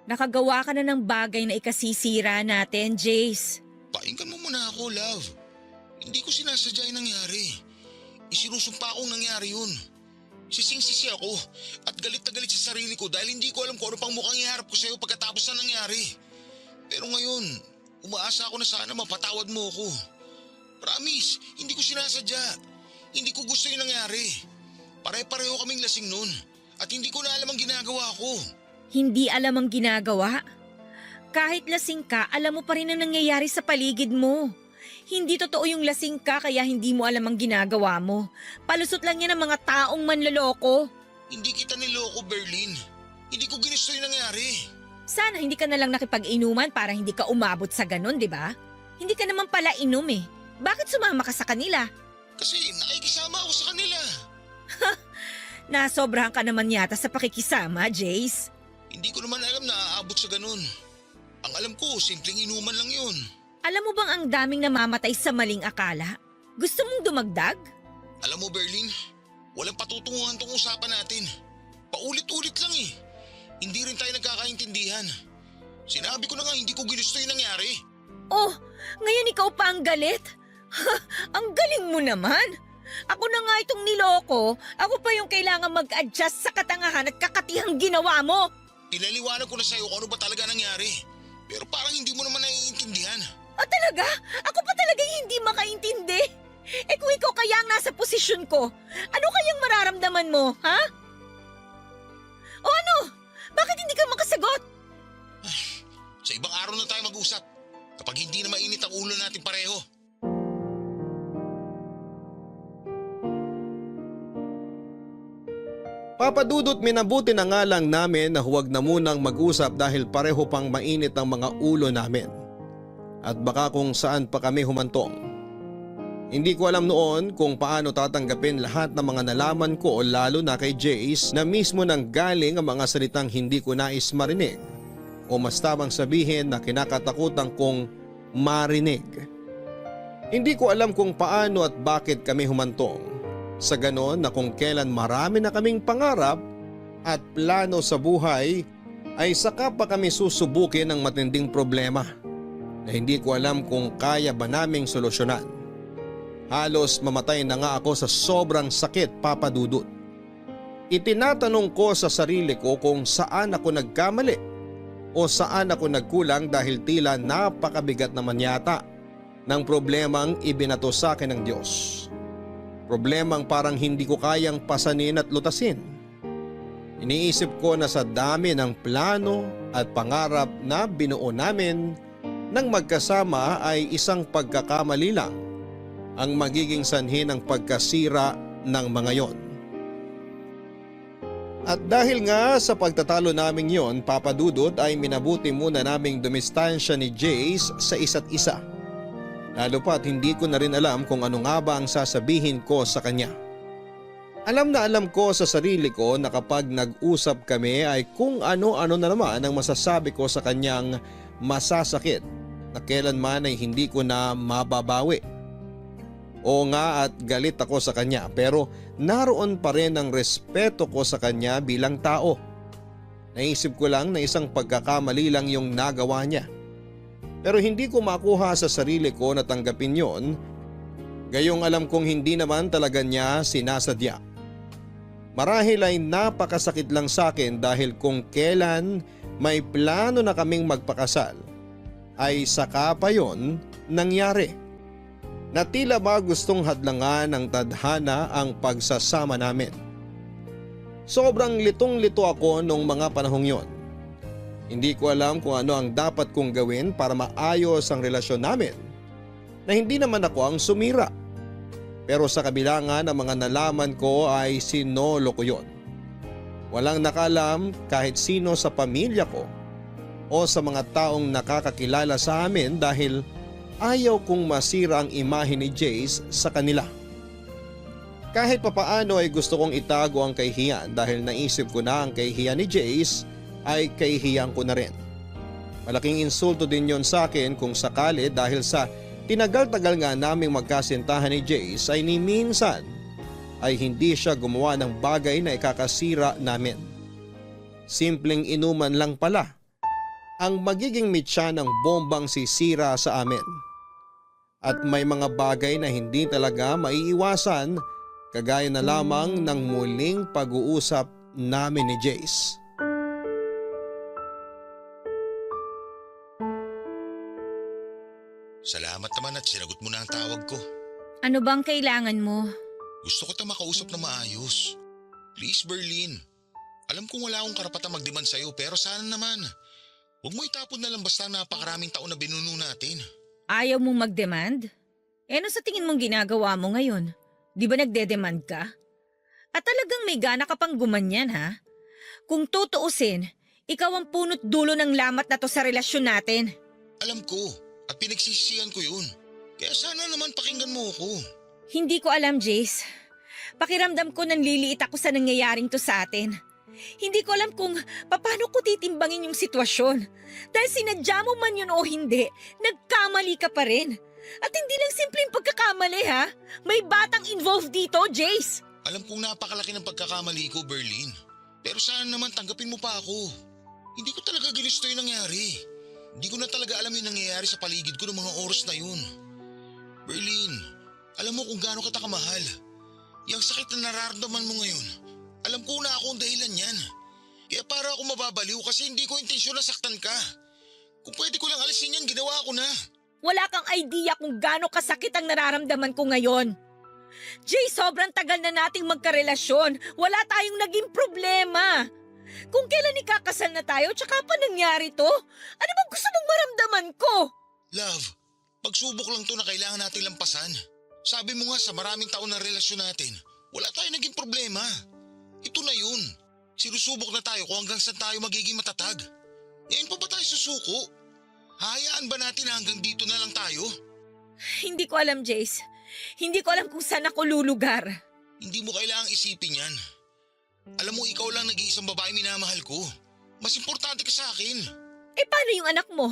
A: Nakagawa ka na ng bagay na ikasisira natin, Jace.
D: Pakinggan mo muna ako, love. Hindi ko sinasadya yung nangyari. Isinusumpa akong nangyari yun. Sising-sisi ako at galit na galit sa sarili ko dahil hindi ko alam kung ano pang mukhang iharap ko sa'yo pagkatapos na nangyari. Pero ngayon, umaasa ako na sana mapatawad mo ako. Promise, hindi ko sinasadya. Hindi ko gusto yung nangyari. Pare-pareho kaming lasing nun at hindi ko na alam ang ginagawa ko.
A: Hindi alam ang ginagawa? Kahit lasing ka, alam mo pa rin ang nangyayari sa paligid mo. Hindi totoo yung lasing ka kaya hindi mo alam ang ginagawa mo. Palusot lang yan ng mga taong manloloko.
D: Hindi kita niloko, Berlin. Hindi ko ginusto yung nangyari.
A: Sana hindi ka na lang nakipag-inuman para hindi ka umabot sa ganun, di ba? Hindi ka naman pala inom Bakit sumama ka sa kanila?
D: Kasi nakikisama ako sa kanila.
A: Nasobrahan ka naman yata sa pakikisama, Jace.
D: Hindi ko naman alam na aabot sa ganun. Ang alam ko, simpleng inuman lang yun.
A: Alam mo bang ang daming namamatay sa maling akala? Gusto mong dumagdag?
D: Alam mo, Berlin, walang patutunguhan tong usapan natin. Paulit-ulit lang Hindi rin tayo nagkakaintindihan. Sinabi ko na nga hindi ko ginusto yung nangyari.
A: Oh, ngayon ikaw pa ang galit? Ang galing mo naman. Ako na nga itong niloko. Ako pa yung kailangan mag-adjust sa katangahan at kakatihang ginawa mo.
D: Pinaliwanag ko na sa'yo kung ano ba talaga nangyari. Pero parang hindi mo naman naiintindihan.
A: Talaga? Ako pa talaga hindi makaintindi. Kung ikaw kaya ang nasa posisyon ko, ano kayang mararamdaman mo, ha? O ano? Bakit hindi ka makasagot?
D: Sa ibang araw na tayo mag-usap. Kapag hindi na mainit ang ulo natin pareho.
C: Papadudot, minabuti na nga lang namin na huwag na munang mag-usap dahil pareho pang mainit ang mga ulo namin. At baka kung saan pa kami humantong. Hindi ko alam noon kung paano tatanggapin lahat ng mga nalaman ko o lalo na kay Jace na mismo nang galing ang mga salitang hindi ko nais marinig o mas tamang sabihin na kinakatakutan kong marinig. Hindi ko alam kung paano at bakit kami humantong. Sa ganon na kung kailan marami na kaming pangarap at plano sa buhay ay saka pa kami susubukin ng matinding problema na hindi ko alam kung kaya ba naming solusyonan. Halos mamatay na nga ako sa sobrang sakit, Papa Dudut. Itinatanong ko sa sarili ko kung saan ako nagkamali o saan ako nagkulang dahil tila napakabigat naman yata ng problemang ibinato sa akin ng Diyos. Problemang parang hindi ko kayang pasanin at lutasin. Iniisip ko na sa dami ng plano at pangarap na binuo namin nang magkasama ay isang pagkakamali lang ang magiging sanhi ng pagkasira ng mga yon. At dahil nga sa pagtatalo naming yon, Papa Dudut, ay minabuti muna naming dumistansya ni Jace sa isa't isa. Lalo pa't hindi ko na rin alam kung ano nga ba ang sasabihin ko sa kanya. Alam na alam ko sa sarili ko na kapag nag-usap kami ay kung ano-ano na naman ang masasabi ko sa kanyang masasakit na kailanman ay hindi ko na mababawi. Oo nga at galit ako sa kanya pero naroon pa rin ang respeto ko sa kanya bilang tao. Naisip ko lang na isang pagkakamali lang yung nagawa niya. Pero hindi ko makuha sa sarili ko na tanggapin yon, gayong alam kong hindi naman talaga niya sinasadya. Marahil ay napakasakit lang sa akin dahil kung kailan may plano na kaming magpakasal ay saka pa yon nangyari. Na tila ba gustong hadlangan ng tadhana ang pagsasama namin. Sobrang litong-lito ako nung mga panahong yon. Hindi ko alam kung ano ang dapat kong gawin para maayos ang relasyon namin na hindi naman ako ang sumira. Pero sa kabila nga ng mga nalaman ko ay sinolo ko yon. Walang nakalam kahit sino sa pamilya ko o sa mga taong nakakakilala sa amin dahil ayaw kong masira ang imahe ni Jace sa kanila. Kahit papaano ay gusto kong itago ang kahihiyan dahil naisip ko na ang kahihiyan ni Jace ay kahihiyan ko na rin. Malaking insulto din yon sa akin kung sakali dahil sa tinagal-tagal nga naming magkasintahan ni Jace ay ni minsan ay hindi siya gumawa ng bagay na ikakasira namin. Simpleng inuman lang pala ang magiging mitya ng bombang sisira sa amin. At may mga bagay na hindi talaga maiiwasan kagaya na lamang ng muling pag-uusap namin ni Jace.
D: Salamat naman at sinagot mo na ang tawag ko.
A: Ano bang kailangan mo?
D: Gusto ko makausap na maayos. Please, Berlin. Alam kong wala akong karapatang magdemand sa'yo pero sana naman. Huwag mo itapon na lang basta napakaraming taon na binuno natin.
A: Ayaw mong mag-demand? Ano sa tingin mong ginagawa mo ngayon? Di ba nagde-demand ka? At talagang may gana ka pang gumanyan ha? Kung tutuusin, ikaw ang punot dulo ng lamat na to sa relasyon natin.
D: Alam ko at pinagsisisihan ko yun. Kaya sana naman pakinggan mo ako.
A: Hindi ko alam, Jace. Pakiramdam ko nanliliit ako sa nangyayaring to sa atin. Hindi ko alam kung paano ko titimbangin yung sitwasyon. Dahil sinadya mo man yun o hindi, nagkamali ka pa rin. At hindi lang simpleng pagkakamali ha. May batang involved dito, Jace.
D: Alam kong napakalaki ng pagkakamali ko, Berlin. Pero sana naman tanggapin mo pa ako. Hindi ko talaga ginusto yung nangyari. Hindi ko na talaga alam yung nangyayari sa paligid ko ng mga oras na yun. Berlin, alam mo kung gaano kita kamahal. Yung sakit na nararamdaman mo ngayon, alam ko na ako ang dahilan yan. Kaya para ako mababaliw kasi hindi ko intensyon na saktan ka. Kung pwede ko lang alisin yan, ginawa ko na.
A: Wala kang idea kung gaano kasakit ang nararamdaman ko ngayon. Jay, sobrang tagal na nating magkarelasyon. Wala tayong naging problema. Kung kailan ikakasal na tayo, tsaka pa nangyari to? Ano bang gusto mong maramdaman ko?
D: Love, pagsubok lang to na kailangan natin lampasan. Sabi mo nga sa maraming taon na relasyon natin, wala tayong naging problema. Ito na yun. Sinusubok na tayo kung hanggang saan tayo magiging matatag. Ngayon pa ba tayo susuko? Hayaan ba natin na hanggang dito na lang tayo?
A: Hindi ko alam, Jace. Hindi ko alam kung saan ako lulugar.
D: Hindi mo kailangang isipin yan. Alam mo, ikaw lang nag-iisang babae minamahal ko. Mas importante ka sa akin.
A: Eh paano yung anak mo?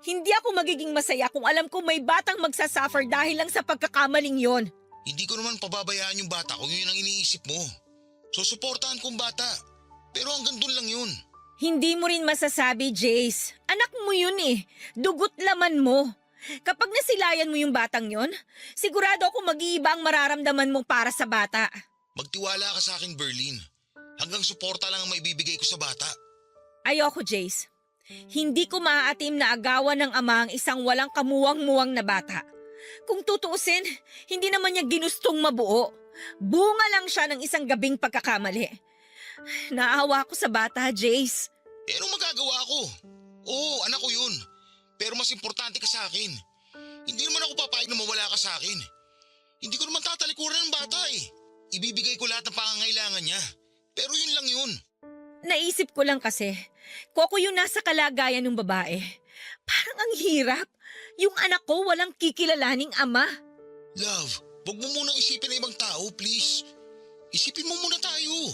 A: Hindi ako magiging masaya kung alam ko may batang magsasuffer dahil lang sa pagkakamaling yon.
D: Hindi ko naman pababayaan yung bata kung yun ang iniisip mo. So suportahan kong bata. Pero hanggang dun lang yun.
A: Hindi mo rin masasabi, Jace. Anak mo yun eh. Dugot laman mo. Kapag nasilayan mo yung batang yon, sigurado ako mag-iiba ang mararamdaman mo para sa bata.
D: Magtiwala ka sa akin, Berlin. Hanggang suporta lang ang maibibigay ko sa bata.
A: Ayoko, Jace. Hindi ko maaatim na agawan ng ama ang isang walang kamuwang-muwang na bata. Kung tutuusin, hindi naman niya ginustong mabuo. Bunga lang siya ng isang gabing pagkakamali. Naawa ako sa bata, Jace.
D: Eh anong magagawa ko? Oo, anak ko yun. Pero mas importante ka sa akin. Hindi naman ako papayag na mawala ka sa akin. Hindi ko naman tatalikuran ng bata eh. Ibibigay ko lahat ng pangangailangan niya. Pero yun lang yun.
A: Naisip ko lang kasi, kung ako yung nasa kalagayan ng babae, parang ang hirap. Yung anak ko walang kikilalaning ama.
D: Love, wag mo munang isipin na ibang tao, please. Isipin mo muna tayo.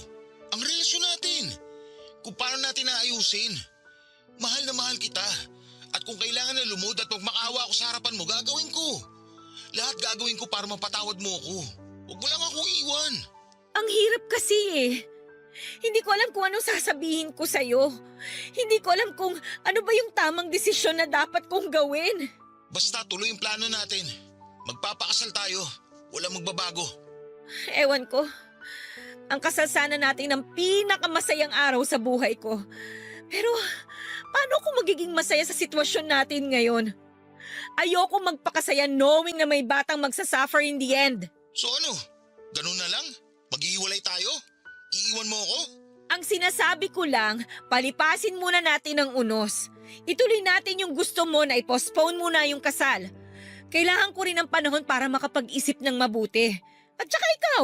D: Ang relasyon natin. Kung paano natin naayusin. Mahal na mahal kita. At kung kailangan na lumod at magmakaawa ako sa harapan mo, gagawin ko. Lahat gagawin ko para mapatawad mo ako. Huwag mo lang akong iwan.
A: Ang hirap kasi eh. Hindi ko alam kung anong sasabihin ko sa'yo. Hindi ko alam kung ano ba yung tamang desisyon na dapat kong gawin.
D: Basta tuloy yung plano natin. Magpapakasal tayo. Walang magbabago.
A: Ewan ko. Ang kasal sana natin ng pinakamasayang araw sa buhay ko. Pero paano ako magiging masaya sa sitwasyon natin ngayon? Ayoko magpakasaya knowing na may batang magsasuffer in the end.
D: So ano? Ganun na lang? Mag-iiwalay tayo? Iiwan mo ako?
A: Ang sinasabi ko lang, palipasin muna natin ang unos. Ituloy natin yung gusto mo na i-postpone muna yung kasal. Kailangan ko rin ng panahon para makapag-isip ng mabuti. At saka ikaw,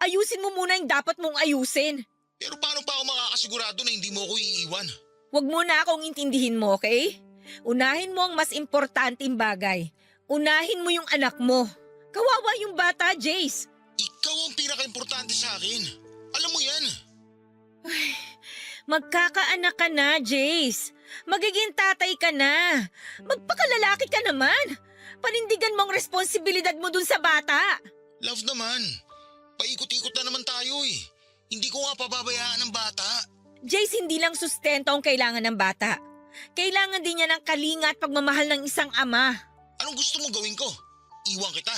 A: ayusin mo muna yung dapat mong ayusin.
D: Pero paano pa ako makakasigurado na hindi mo ako iiwan?
A: Huwag mo na akong intindihin mo, okay? Unahin mo ang mas importanteng bagay. Unahin mo yung anak mo. Kawawa yung bata, Jace.
D: Ikaw ang pinaka-importante sa akin. Alam mo yan.
A: Magkakaanak ka na, Jace. Magiging tatay ka na. Magpakalalaki ka naman. Panindigan mo ang responsibilidad mo dun sa bata.
D: Love naman. Paikot-ikot na naman tayo eh. Hindi ko nga pababayaan ng bata.
A: Jace, hindi lang sustento ang kailangan ng bata. Kailangan din niya ng kalinga at pagmamahal ng isang ama.
D: Anong gusto mong gawin ko? Iwan kita.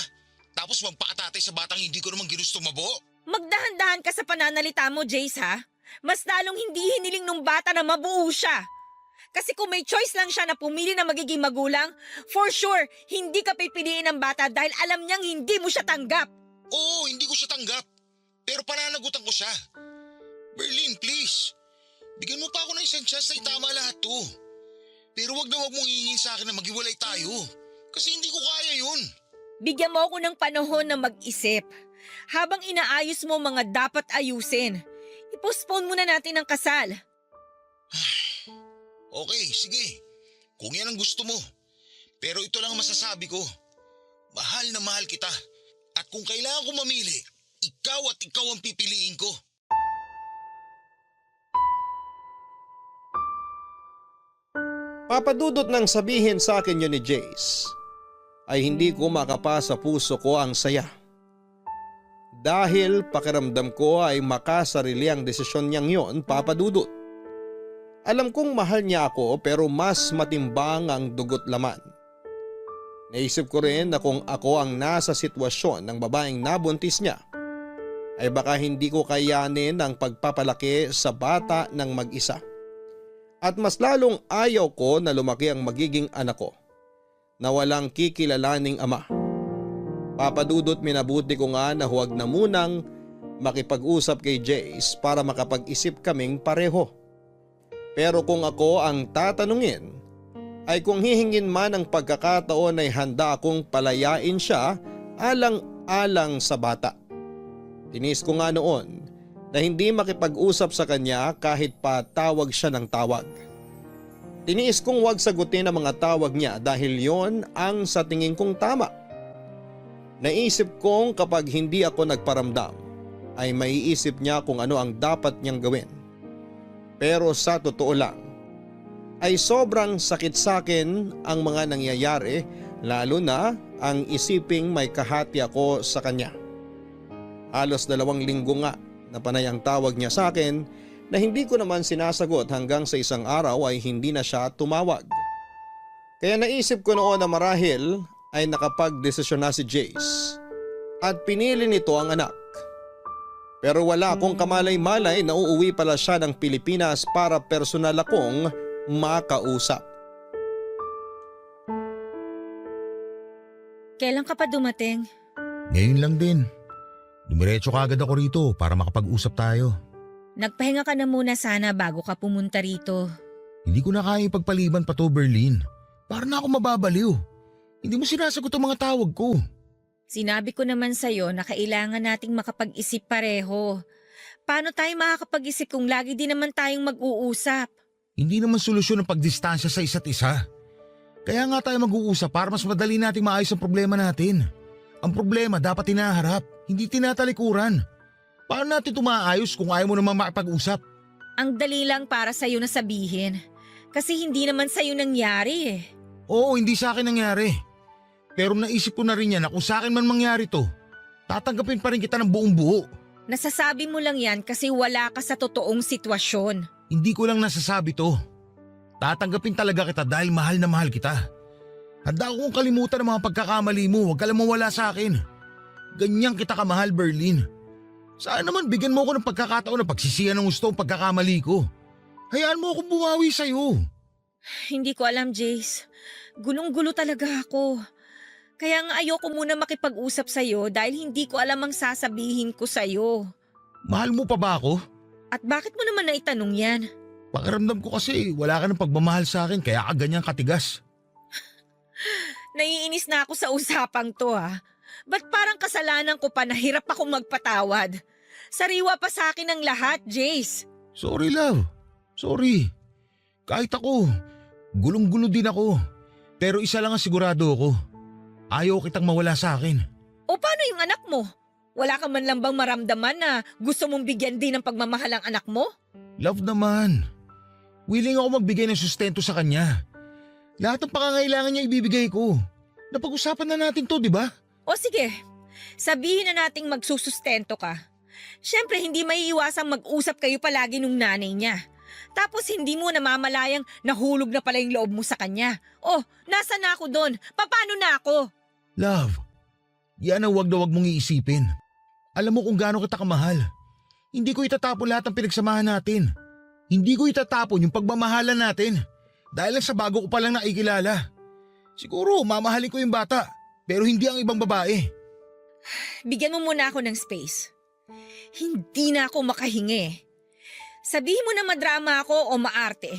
D: Tapos magpakatatay sa batang hindi ko naman ginusto mabo?
A: Magdahan-dahan ka sa pananalita mo, Jace, ha? Mas lalong hindi hiniling nung bata na mabuo siya. Kasi kung may choice lang siya na pumili na magiging magulang, for sure, hindi ka pipiliin ng bata dahil alam niyang hindi mo siya tanggap.
D: Oo, hindi ko siya tanggap. Pero pananagutan ko siya. Berlin, please. Bigyan mo pa ako ng isang chance na itama lahat to. Pero wag na wag mong hihingin sa akin na maghiwalay tayo. Kasi hindi ko kaya yun.
A: Bigyan mo ako ng panahon na mag-isip. Habang inaayos mo mga dapat ayusin, i-postpone muna natin ang kasal.
D: Okay, sige. Kung yan ang gusto mo. Pero ito lang ang masasabi ko. Mahal na mahal kita. At kung kailangan ko mamili, ikaw at ikaw ang pipiliin ko.
C: Papadudot nang sabihin sa akin yun ni Jace, ay hindi ko makapasa puso ko ang saya. Dahil pakiramdam ko ay makasarili ang desisyon niyang yon, papadudot. Alam kong mahal niya ako pero mas matimbang ang dugot laman. Naisip ko rin na kung ako ang nasa sitwasyon ng babaeng nabuntis niya, ay baka hindi ko kayanin ang pagpapalaki sa bata ng mag-isa. At mas lalong ayaw ko na lumaki ang magiging anak ko na walang kikilalaning ama. Papadudot, minabuti ko nga na huwag na munang makipag-usap kay Jace para makapag-isip kaming pareho. Pero kung ako ang tatanungin, ay kung hihingin man ang pagkakataon ay handa akong palayain siya alang-alang sa bata. Tinis ko nga noon na hindi makipag-usap sa kanya kahit pa tawag siya ng tawag. Tiniis kong wag sagutin ang mga tawag niya dahil yon ang sa tingin kong tama. Naisip kong kapag hindi ako nagparamdam ay maiisip niya kung ano ang dapat niyang gawin. Pero sa totoo lang ay sobrang sakit sa akin ang mga nangyayari, lalo na ang isiping may kahati ako sa kanya. Halos 2 linggo nga na panay ang tawag niya sa akin na hindi ko naman sinasagot hanggang sa isang araw ay hindi na siya tumawag. Kaya naisip ko noon na marahil ay nakapag-desisyon na si Jace at pinili nito ang anak. Pero wala akong kamalay-malay na uuwi pala siya ng Pilipinas para personal akong makausap.
A: Kailan ka pa dumating?
E: Ngayon lang din. Dumiretso ka agad ako rito para makapag-usap tayo.
A: Nagpahinga ka na muna sana bago ka pumunta rito.
E: Hindi ko na kaya ipagpaliban pa to, Berlin. Para na ako mababaliw. Hindi mo sinasagot ang mga tawag ko.
A: Sinabi ko naman sa'yo na kailangan nating makapag-isip pareho. Paano tayo makakapag-isip kung lagi din naman tayong mag-uusap?
E: Hindi naman solusyon ang pagdistansya sa isa't isa. Kaya nga tayo mag-uusap para mas madali nating maayos ang problema natin. Ang problema dapat tinaharap, hindi tinatalikuran. Paano natin tumaayos kung ayaw mo naman makipag-usap?
A: Ang dali lang para sa'yo na sabihin. Kasi hindi naman sa'yo nangyari eh.
E: Oo, hindi sa akin nangyari. Pero naisip ko na rin yan na kung sa akin man mangyari to, tatanggapin pa rin kita ng buong buo.
A: Nasasabi mo lang yan kasi wala ka sa totoong sitwasyon.
E: Hindi ko lang nasasabi to. Tatanggapin talaga kita dahil mahal na mahal kita. Handa akong kalimutan ang mga pagkakamali mo, huwag ka lang mawala sa akin. Ganyan kita kamahal, Berlin. Saan naman bigyan mo ako ng pagkakataon na pagsisihan ng gusto ang pagkakamali ko. Hayaan mo akong bumawi sa'yo.
A: Hindi ko alam, Jace. Gulong-gulo talaga ako. Kaya nga ayoko muna makipag-usap sa'yo dahil hindi ko alam ang sasabihin ko sa'yo.
E: Mahal mo pa ba ako?
A: At bakit mo naman naitanong yan?
E: Pakiramdam ko kasi wala ka ng pagmamahal sa akin kaya ka ganyang katigas.
A: Naiinis na ako sa usapang to ha. Ba't parang kasalanan ko pa na hirap akong magpatawad? Sariwa pa sa akin ang lahat, Jace.
E: Sorry love. Sorry. Kahit ako, gulong-gulo din ako. Pero isa lang ang sigurado ako. Ayaw kitang mawala sa akin.
A: O paano yung anak mo? Wala ka man lang bang maramdaman na gusto mong bigyan din ng pagmamahal ang anak mo?
E: Love naman. Willing ako magbigay ng sustento sa kanya. Lahat ng pangangailangan niya ibibigay ko. Napag-usapan na natin to, di ba?
A: O sige, sabihin na nating magsusustento ka. Siyempre hindi maiiwasang mag-usap kayo palagi nung nanay niya. Tapos hindi mo namamalayang nahulog na pala yung loob mo sa kanya. Oh, nasa na ako doon? Paano na ako?
E: Love, yan ang wag na wag mong iisipin. Alam mo kung gaano kita kamahal. Hindi ko itatapon lahat ng pinagsamahan natin. Hindi ko itatapon yung pagmamahalan natin. Dahil lang sa bago ko palang nakikilala. Siguro mamahalin ko yung bata, pero hindi ang ibang babae.
A: Bigyan mo muna ako ng space. Hindi na ako makahingi. Sabihin mo na madrama ako o maarte.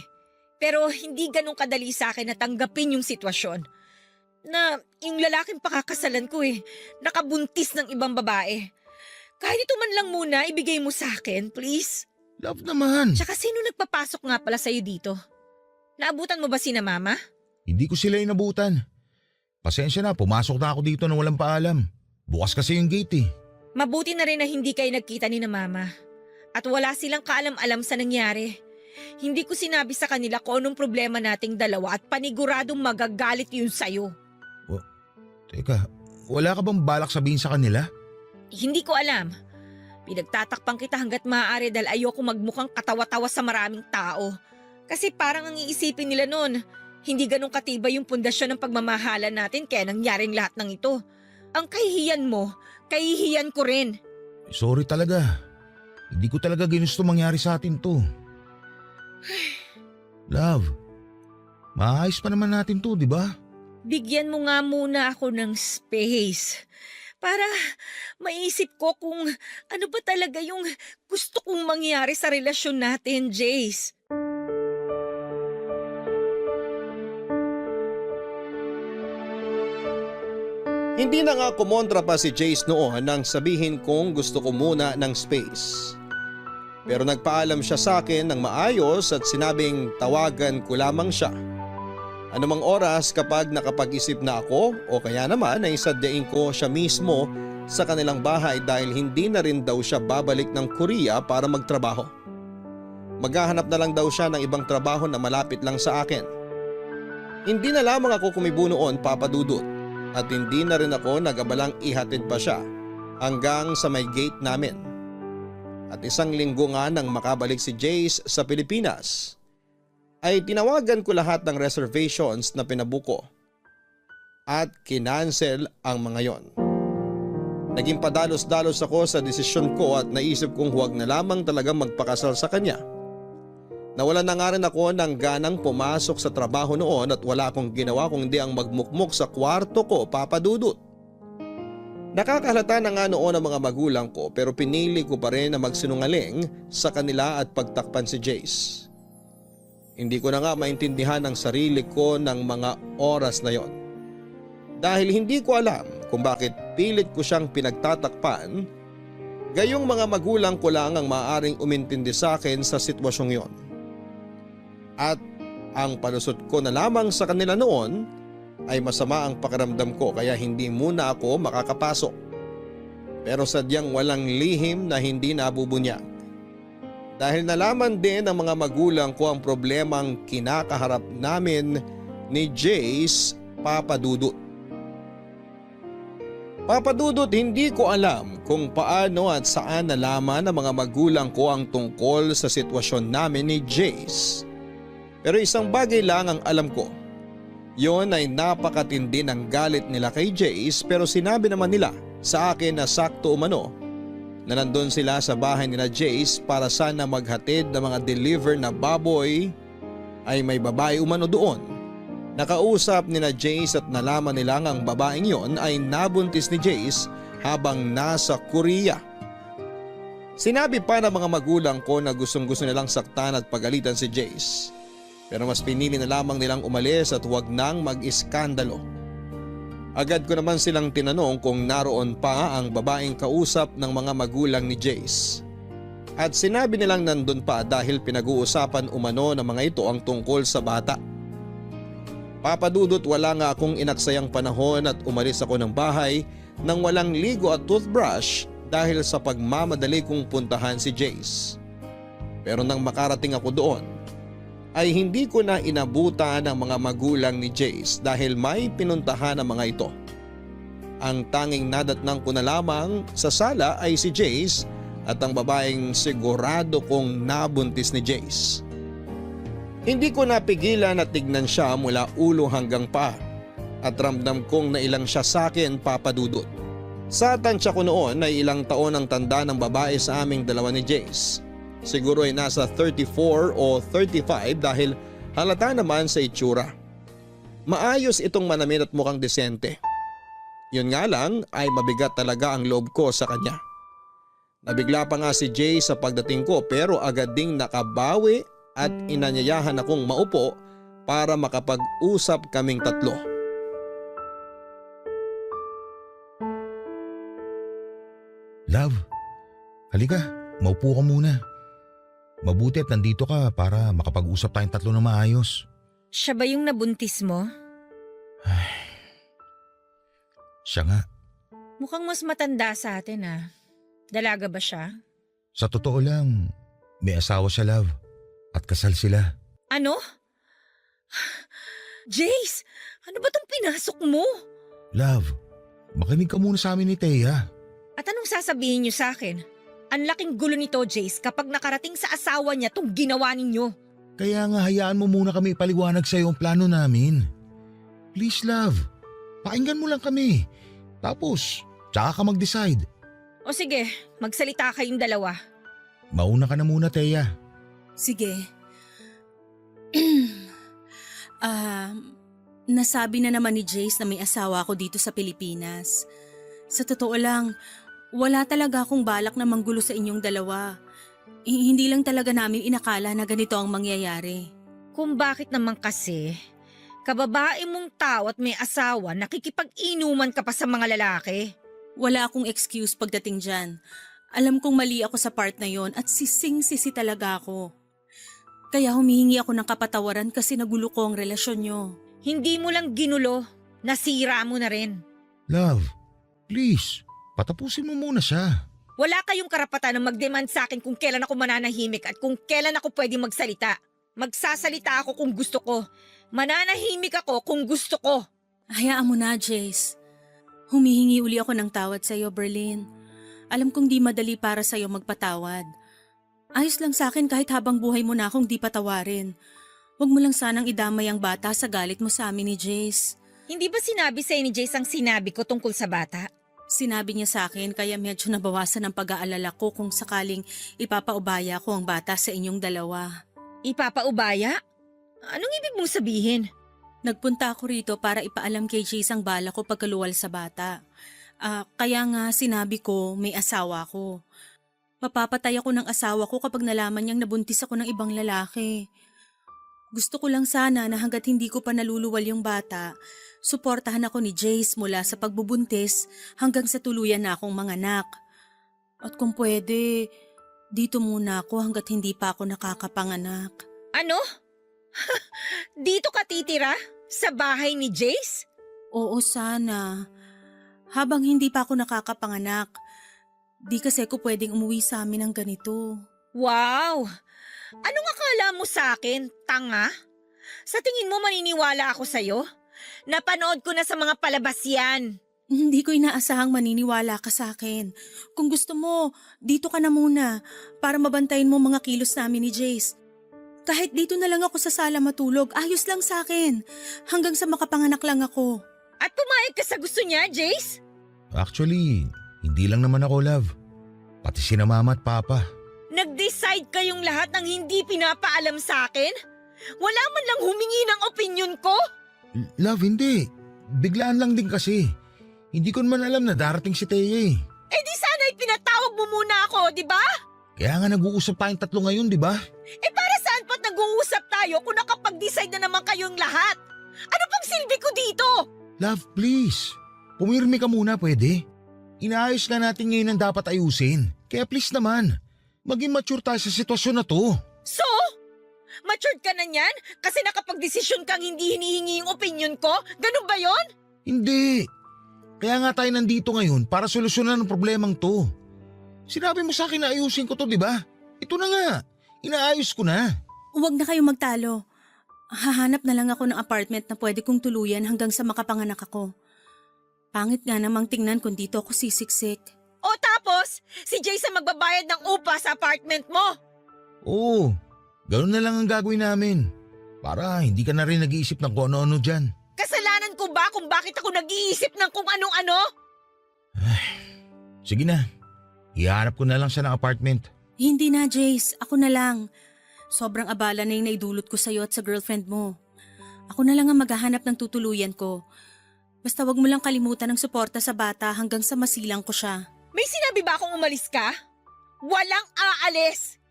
A: Pero hindi ganun kadali sa akin na tanggapin yung sitwasyon. Na yung lalaking pakakasalan ko nakabuntis ng ibang babae. Kahit ito man lang muna, ibigay mo sa akin, please.
E: Love naman.
A: Tsaka sino nagpapasok nga pala sa'yo dito? Naabutan mo ba sina mama?
E: Hindi ko sila inabutan. Pasensya na, pumasok na ako dito nang walang paalam. Bukas kasi yung gate eh.
A: Mabuti na rin na hindi kayo nagkita ni na mama. At wala silang kaalam-alam sa nangyari. Hindi ko sinabi sa kanila kung anong problema nating dalawa at paniguradong magagalit yun sa'yo.
E: Teka, wala ka bang balak sabihin sa kanila?
A: Hindi ko alam. Pinagtatakpang kita hanggat maaari dahil ayoko magmukhang katawa-tawa sa maraming tao. Kasi parang ang iisipin nila nun, hindi ganun katibay yung pundasyon ng pagmamahalan natin kaya nangyaring lahat ng ito. Ang kahihiyan mo, kahihiyan ko rin.
E: Sorry talaga. Hindi ko talaga ginusto mangyari sa atin to. Love, maayos pa naman natin to, di ba?
A: Bigyan mo nga muna ako ng space para maisip ko kung ano ba talaga yung gusto kong mangyari sa relasyon natin, Jace.
C: Hindi na nga kumontra pa si Jace noon nang sabihin kong gusto ko muna ng space. Pero nagpaalam siya sa akin ng maayos at sinabing tawagan ko lamang siya. Anumang oras kapag nakapag-isip na ako o kaya naman ay sadyain ko siya mismo sa kanilang bahay dahil hindi na rin daw siya babalik ng Korea para magtrabaho. Maghahanap na lang daw siya ng ibang trabaho na malapit lang sa akin. Hindi na lamang ako kumibo noon, Papa Dudut, at hindi na rin ako nag-abalang ihatid pa siya hanggang sa may gate namin. At isang linggo nga nang makabalik si Jace sa Pilipinas, ay tinawagan ko lahat ng reservations na pinabuko at kinansel ang mga yon. Naging padalos-dalos ako sa desisyon ko at naisip kong huwag na lamang talagang magpakasal sa kanya. Nawalan na nga rin ako ng ganang pumasok sa trabaho noon at wala akong ginawa kundi ang magmukmok sa kwarto ko, Papa Dudut. Nakakahalata na nga noon ang mga magulang ko pero pinili ko pa rin na magsinungaling sa kanila at pagtakpan si Jace. Hindi ko na nga maintindihan ang sarili ko ng mga oras na yon. Dahil hindi ko alam kung bakit pilit ko siyang pinagtatakpan, gayong mga magulang ko lang ang maaaring umintindi sa akin sa sitwasyong yon. At ang palusot ko na lamang sa kanila noon ay masama ang pakiramdam ko kaya hindi muna ako makakapasok. Pero sadyang walang lihim na hindi nabubunyag. Dahil nalaman din ng mga magulang ko ang problemang kinakaharap namin ni Jace, Papa Dudut. Papa Dudut, hindi ko alam kung paano at saan nalaman ng mga magulang ko ang tungkol sa sitwasyon namin ni Jace. Pero isang bagay lang ang alam ko. Yon ay napakatindi ng galit nila kay Jace pero sinabi naman nila sa akin na sakto umano na nandun sila sa bahay nila Jace para sana maghatid ng mga deliver na baboy ay may babae umano doon. Nakausap nila Jace at nalaman nila ang babaeng yon ay nabuntis ni Jace habang nasa Korea. Sinabi pa ng mga magulang ko na gustong-gusto nilang saktan at pagalitan si Jace. Pero mas pinili na lamang nilang umalis at huwag nang mag-iskandalo. Agad ko naman silang tinanong kung naroon pa ang babaeng kausap ng mga magulang ni Jace. At sinabi nilang nandun pa dahil pinag-uusapan umano ng mga ito ang tungkol sa bata. Papadudot wala nga akong inaksayang panahon at umalis ako ng bahay nang walang ligo at toothbrush dahil sa pagmamadali kong puntahan si Jace. Pero nang makarating ako doon, ay hindi ko na inabutan ang mga magulang ni Jace dahil may pinuntahan ang mga ito. Ang tanging nadatnang ko na lamang sa sala ay si Jace at ang babaeng sigurado kong nabuntis ni Jace. Hindi ko napigilan at tignan siya mula ulo hanggang paa at ramdam kong nailang siya sa akin, Papadudot. Sa tansya ko noon ay ilang taon ang tanda ng babae sa aming dalawa ni Jace. Siguro ay nasa 34 o 35 dahil halata naman sa itsura. Maayos itong manamit at mukhang desente. Yun nga lang ay mabigat talaga ang loob ko sa kanya. Nabigla pa nga si Jay sa pagdating ko pero agad ding nakabawi at inanyayahan akong maupo para makapag-usap kaming tatlo.
E: Love, halika, maupo ka muna. Mabuti at nandito ka para makapag-usap tayong tatlo na maayos.
A: Siya ba yung nabuntis mo?
E: Siya nga.
A: Mukhang mas matanda sa atin ah. Dalaga ba siya?
E: Sa totoo lang, may asawa siya, love. At kasal sila.
A: Ano? Jace, ano ba tong pinasok mo?
E: Love, makinig ka muna sa amin ni Thea.
A: At anong sasabihin niyo sa akin? Ang laking gulo nito, Jace, kapag nakarating sa asawa niya tong ginawa ninyo.
E: Kaya nga hayaan mo muna kami ipaliwanag sa iyo ang plano namin. Please, love. Pakinggan mo lang kami. Tapos, tsaka ka mag-decide.
A: O sige, magsalita kayong dalawa.
E: Mauna ka na muna, Thea.
F: Sige. Nasabi na naman ni Jace na may asawa ako dito sa Pilipinas. Sa totoo lang, wala talaga akong balak na manggulo sa inyong dalawa. Hindi lang talaga namin inakala na ganito ang mangyayari.
A: Kung bakit naman kasi, kababae mong tao at may asawa, nakikipag-inuman ka pa sa mga lalaki.
F: Wala akong excuse pagdating dyan. Alam kong mali ako sa part na yon at sising-sisi talaga ako. Kaya humihingi ako ng kapatawaran kasi nagulo ko ang relasyon nyo.
A: Hindi mo lang ginulo, nasira mo na rin.
E: Love, please, patapusin mo muna siya.
A: Wala kayong karapatan na mag-demand sa akin kung kailan ako mananahimik at kung kailan ako pwede magsalita. Magsasalita ako kung gusto ko. Mananahimik ako kung gusto ko.
F: Hayaan mo na, Jace. Humihingi uli ako ng tawad sa iyo, Berlin. Alam kong di madali para sa iyo magpatawad. Ayos lang sa akin kahit habang buhay mo na akong di patawarin. Huwag mo lang sanang idamay ang bata sa galit mo sa amin ni Jace.
A: Hindi ba sinabi sa'yo ni Jace ang sinabi ko tungkol sa bata?
F: Sinabi niya sa akin kaya medyo nabawasan ang pag-aalala ko kung sakaling ipapaubaya ko ang bata sa inyong dalawa.
A: Ipapaubaya? Anong ibig mong sabihin?
F: Nagpunta ako rito para ipaalam kay Jace ang bala ko pagkaluwal sa bata. Kaya nga sinabi ko may asawa ko. Mapapatay ako ng asawa ko kapag nalaman niyang nabuntis ako ng ibang lalaki. Gusto ko lang sana na hanggat hindi ko pa naluluwal yung bata, suportahan ako ni Jace mula sa pagbubuntis hanggang sa tuluyan na akong manganak. At kung pwede, dito muna ako hanggat hindi pa ako nakakapanganak.
A: Ano? Dito ka titira? Sa bahay ni Jace?
F: Oo, sana. Habang hindi pa ako nakakapanganak, di kasi ako pwedeng umuwi sa amin ng ganito.
A: Wow! Anong akala mo sa akin, tanga? Sa tingin mo maniniwala ako sa'yo? Napanood ko na sa mga palabas yan.
F: Hindi ko inaasahang maniniwala ka sa akin. Kung gusto mo, dito ka na muna para mabantayin mo mga kilos namin ni Jace. Kahit dito na lang ako sa sala matulog, ayos lang sa akin. Hanggang sa makapanganak lang ako.
A: At pumayag ka sa gusto niya, Jace?
E: Actually, hindi lang naman ako, love. Pati sina mama at papa.
A: Nag-decide kayong lahat ng hindi pinapaalam sa akin? Wala man lang humingi ng opinion ko?
E: Love, hindi. Biglaan lang din kasi. Hindi ko naman alam na darating si Teya eh.
A: Eh di sana'y pinatawag mo muna ako, di ba?
E: Kaya nga nag-uusap tayong tatlo ngayon, di ba?
A: Eh para saan pa't nag-uusap tayo kung nakapag-decide na naman kayong lahat? Ano pang silbi ko dito?
E: Love, please. Pumirmi ka muna, pwede? Inaayos nga natin ngayon ang dapat ayusin. Kaya please naman, maging mature tayo sa sitwasyon na to.
A: So? Matured ka na niyan? Kasi nakapag-desisyon kang hindi hinihingi yung opinion ko? Ganun ba yon?
E: Hindi. Kaya nga tayo nandito ngayon para solusyonan ang problemang to. Sinabi mo sa akin na ayusin ko to, di ba? Ito na nga. Inaayos ko na.
F: Huwag na kayong magtalo. Hahanap na lang ako ng apartment na pwede kong tuluyan hanggang sa makapanganak ako. Pangit nga namang tingnan kung dito ako sisiksik.
A: O tapos, si Jason magbabayad ng upa sa apartment mo?
E: Oo, ganun na lang ang gagawin namin. Para hindi ka na rin nag-iisip ng kung ano-ano dyan.
A: Kasalanan ko ba kung bakit ako nag-iisip ng kung anong-ano?
E: Sige na, iharap ko na lang siya ng apartment.
F: Hindi na, Jace. Ako na lang. Sobrang abala na yung naidulot ko sa'yo at sa girlfriend mo. Ako na lang ang maghahanap ng tutuluyan ko. Basta wag mo lang kalimutan ng suporta sa bata hanggang sa masilang ko siya.
A: May sinabi ba akong umalis ka? Walang aalis!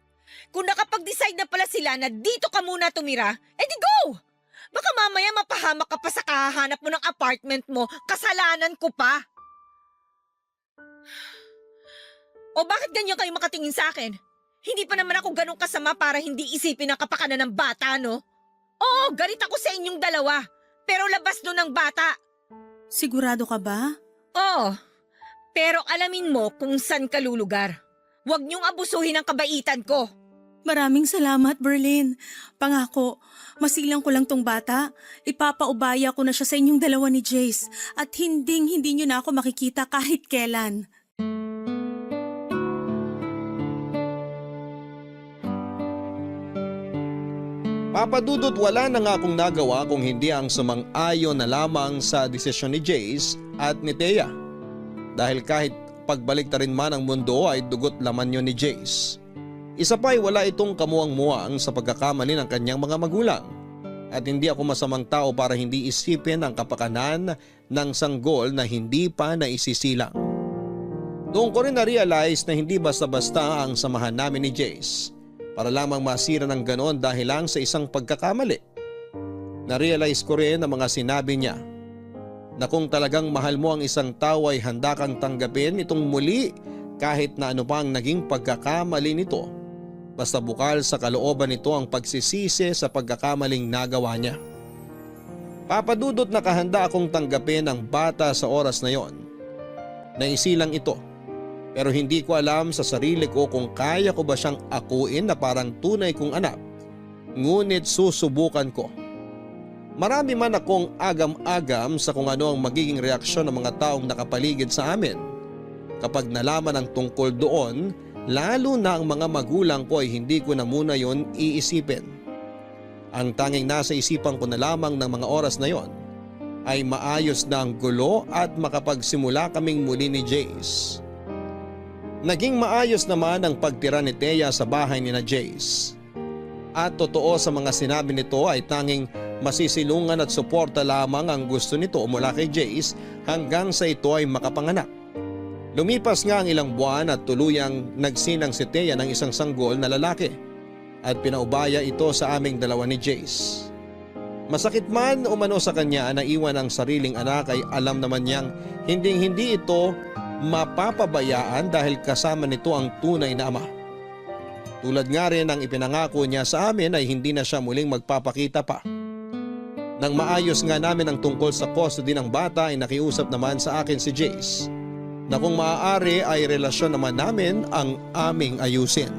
A: Kung nakapag-decide na pala sila na dito ka muna tumira, edi go! Baka mamaya mapahamak ka pa sa kahahanap mo ng apartment mo, kasalanan ko pa. O bakit ganyan kayo makatingin sa akin? Hindi pa naman ako ganun kasama para hindi isipin ang kapakanan ng bata, no? Oo, galit ako sa inyong dalawa, pero labas doon ng bata.
F: Sigurado ka ba?
A: Oo, pero alamin mo kung saan ka lulugar. Huwag niyong abusuhin ang kabaitan ko.
F: Maraming salamat, Berlin. Pangako, masilang ko lang tong bata. Ipapaubaya ko na siya sa inyong dalawa ni Jace at hindi niyo na ako makikita kahit kailan.
C: Papadudot wala na nga akong nagawa kung hindi ang sumang-ayon na lamang sa desisyon ni Jace at ni Teya. Dahil kahit pagbalik ta rin man ang mundo ay dugot laman yun ni Jace. Isa pa'y wala itong kamuwang-muwang sa pagkakamali ng kanyang mga magulang. At hindi ako masamang tao para hindi isipin ang kapakanan ng sanggol na hindi pa naisisilang. Doon ko rin na-realize na hindi basta-basta ang samahan namin ni Jace para lamang masira ng ganon dahil lang sa isang pagkakamali. Na-realize ko rin ang mga sinabi niya na kung talagang mahal mo ang isang tao ay handa kang tanggapin itong muli kahit na ano pa ang naging pagkakamali nito. Basta bukal sa kalooban nito ang pagsisisi sa pagkakamaling nagawa niya. Papadudot na kahanda akong tanggapin ang bata sa oras na yon. Naisilang ito. Pero hindi ko alam sa sarili ko kung kaya ko ba siyang akuin na parang tunay kong anak. Ngunit susubukan ko. Marami man akong agam-agam sa kung ano ang magiging reaksyon ng mga taong nakapaligid sa amin. Kapag nalaman ang tungkol doon, lalo na ang mga magulang ko ay hindi ko na muna yon iisipin. Ang tanging nasa isipan ko na lamang ng mga oras na yon ay maayos na ang gulo at makapagsimula kaming muli ni Jace. Naging maayos naman ang pagtira ni Teya sa bahay ni na Jace. At totoo sa mga sinabi nito ay tanging masisilungan at suporta lamang ang gusto nito mula kay Jace hanggang sa ito ay makapanganak. Lumipas nga ang ilang buwan at tuluyang nagsinang si Teya ng isang sanggol na lalaki at pinaubaya ito sa aming dalawa ni Jace. Masakit man umano sa kanya na iwan ang sariling anak ay alam naman niyang hindi ito mapapabayaan dahil kasama nito ang tunay na ama. Tulad nga rin ang ipinangako niya sa amin ay hindi na siya muling magpapakita pa. Nang maayos nga namin ang tungkol sa custody ng bata ay nakiusap naman sa akin si Jace na kung maaari ay relasyon naman namin ang aming ayusin.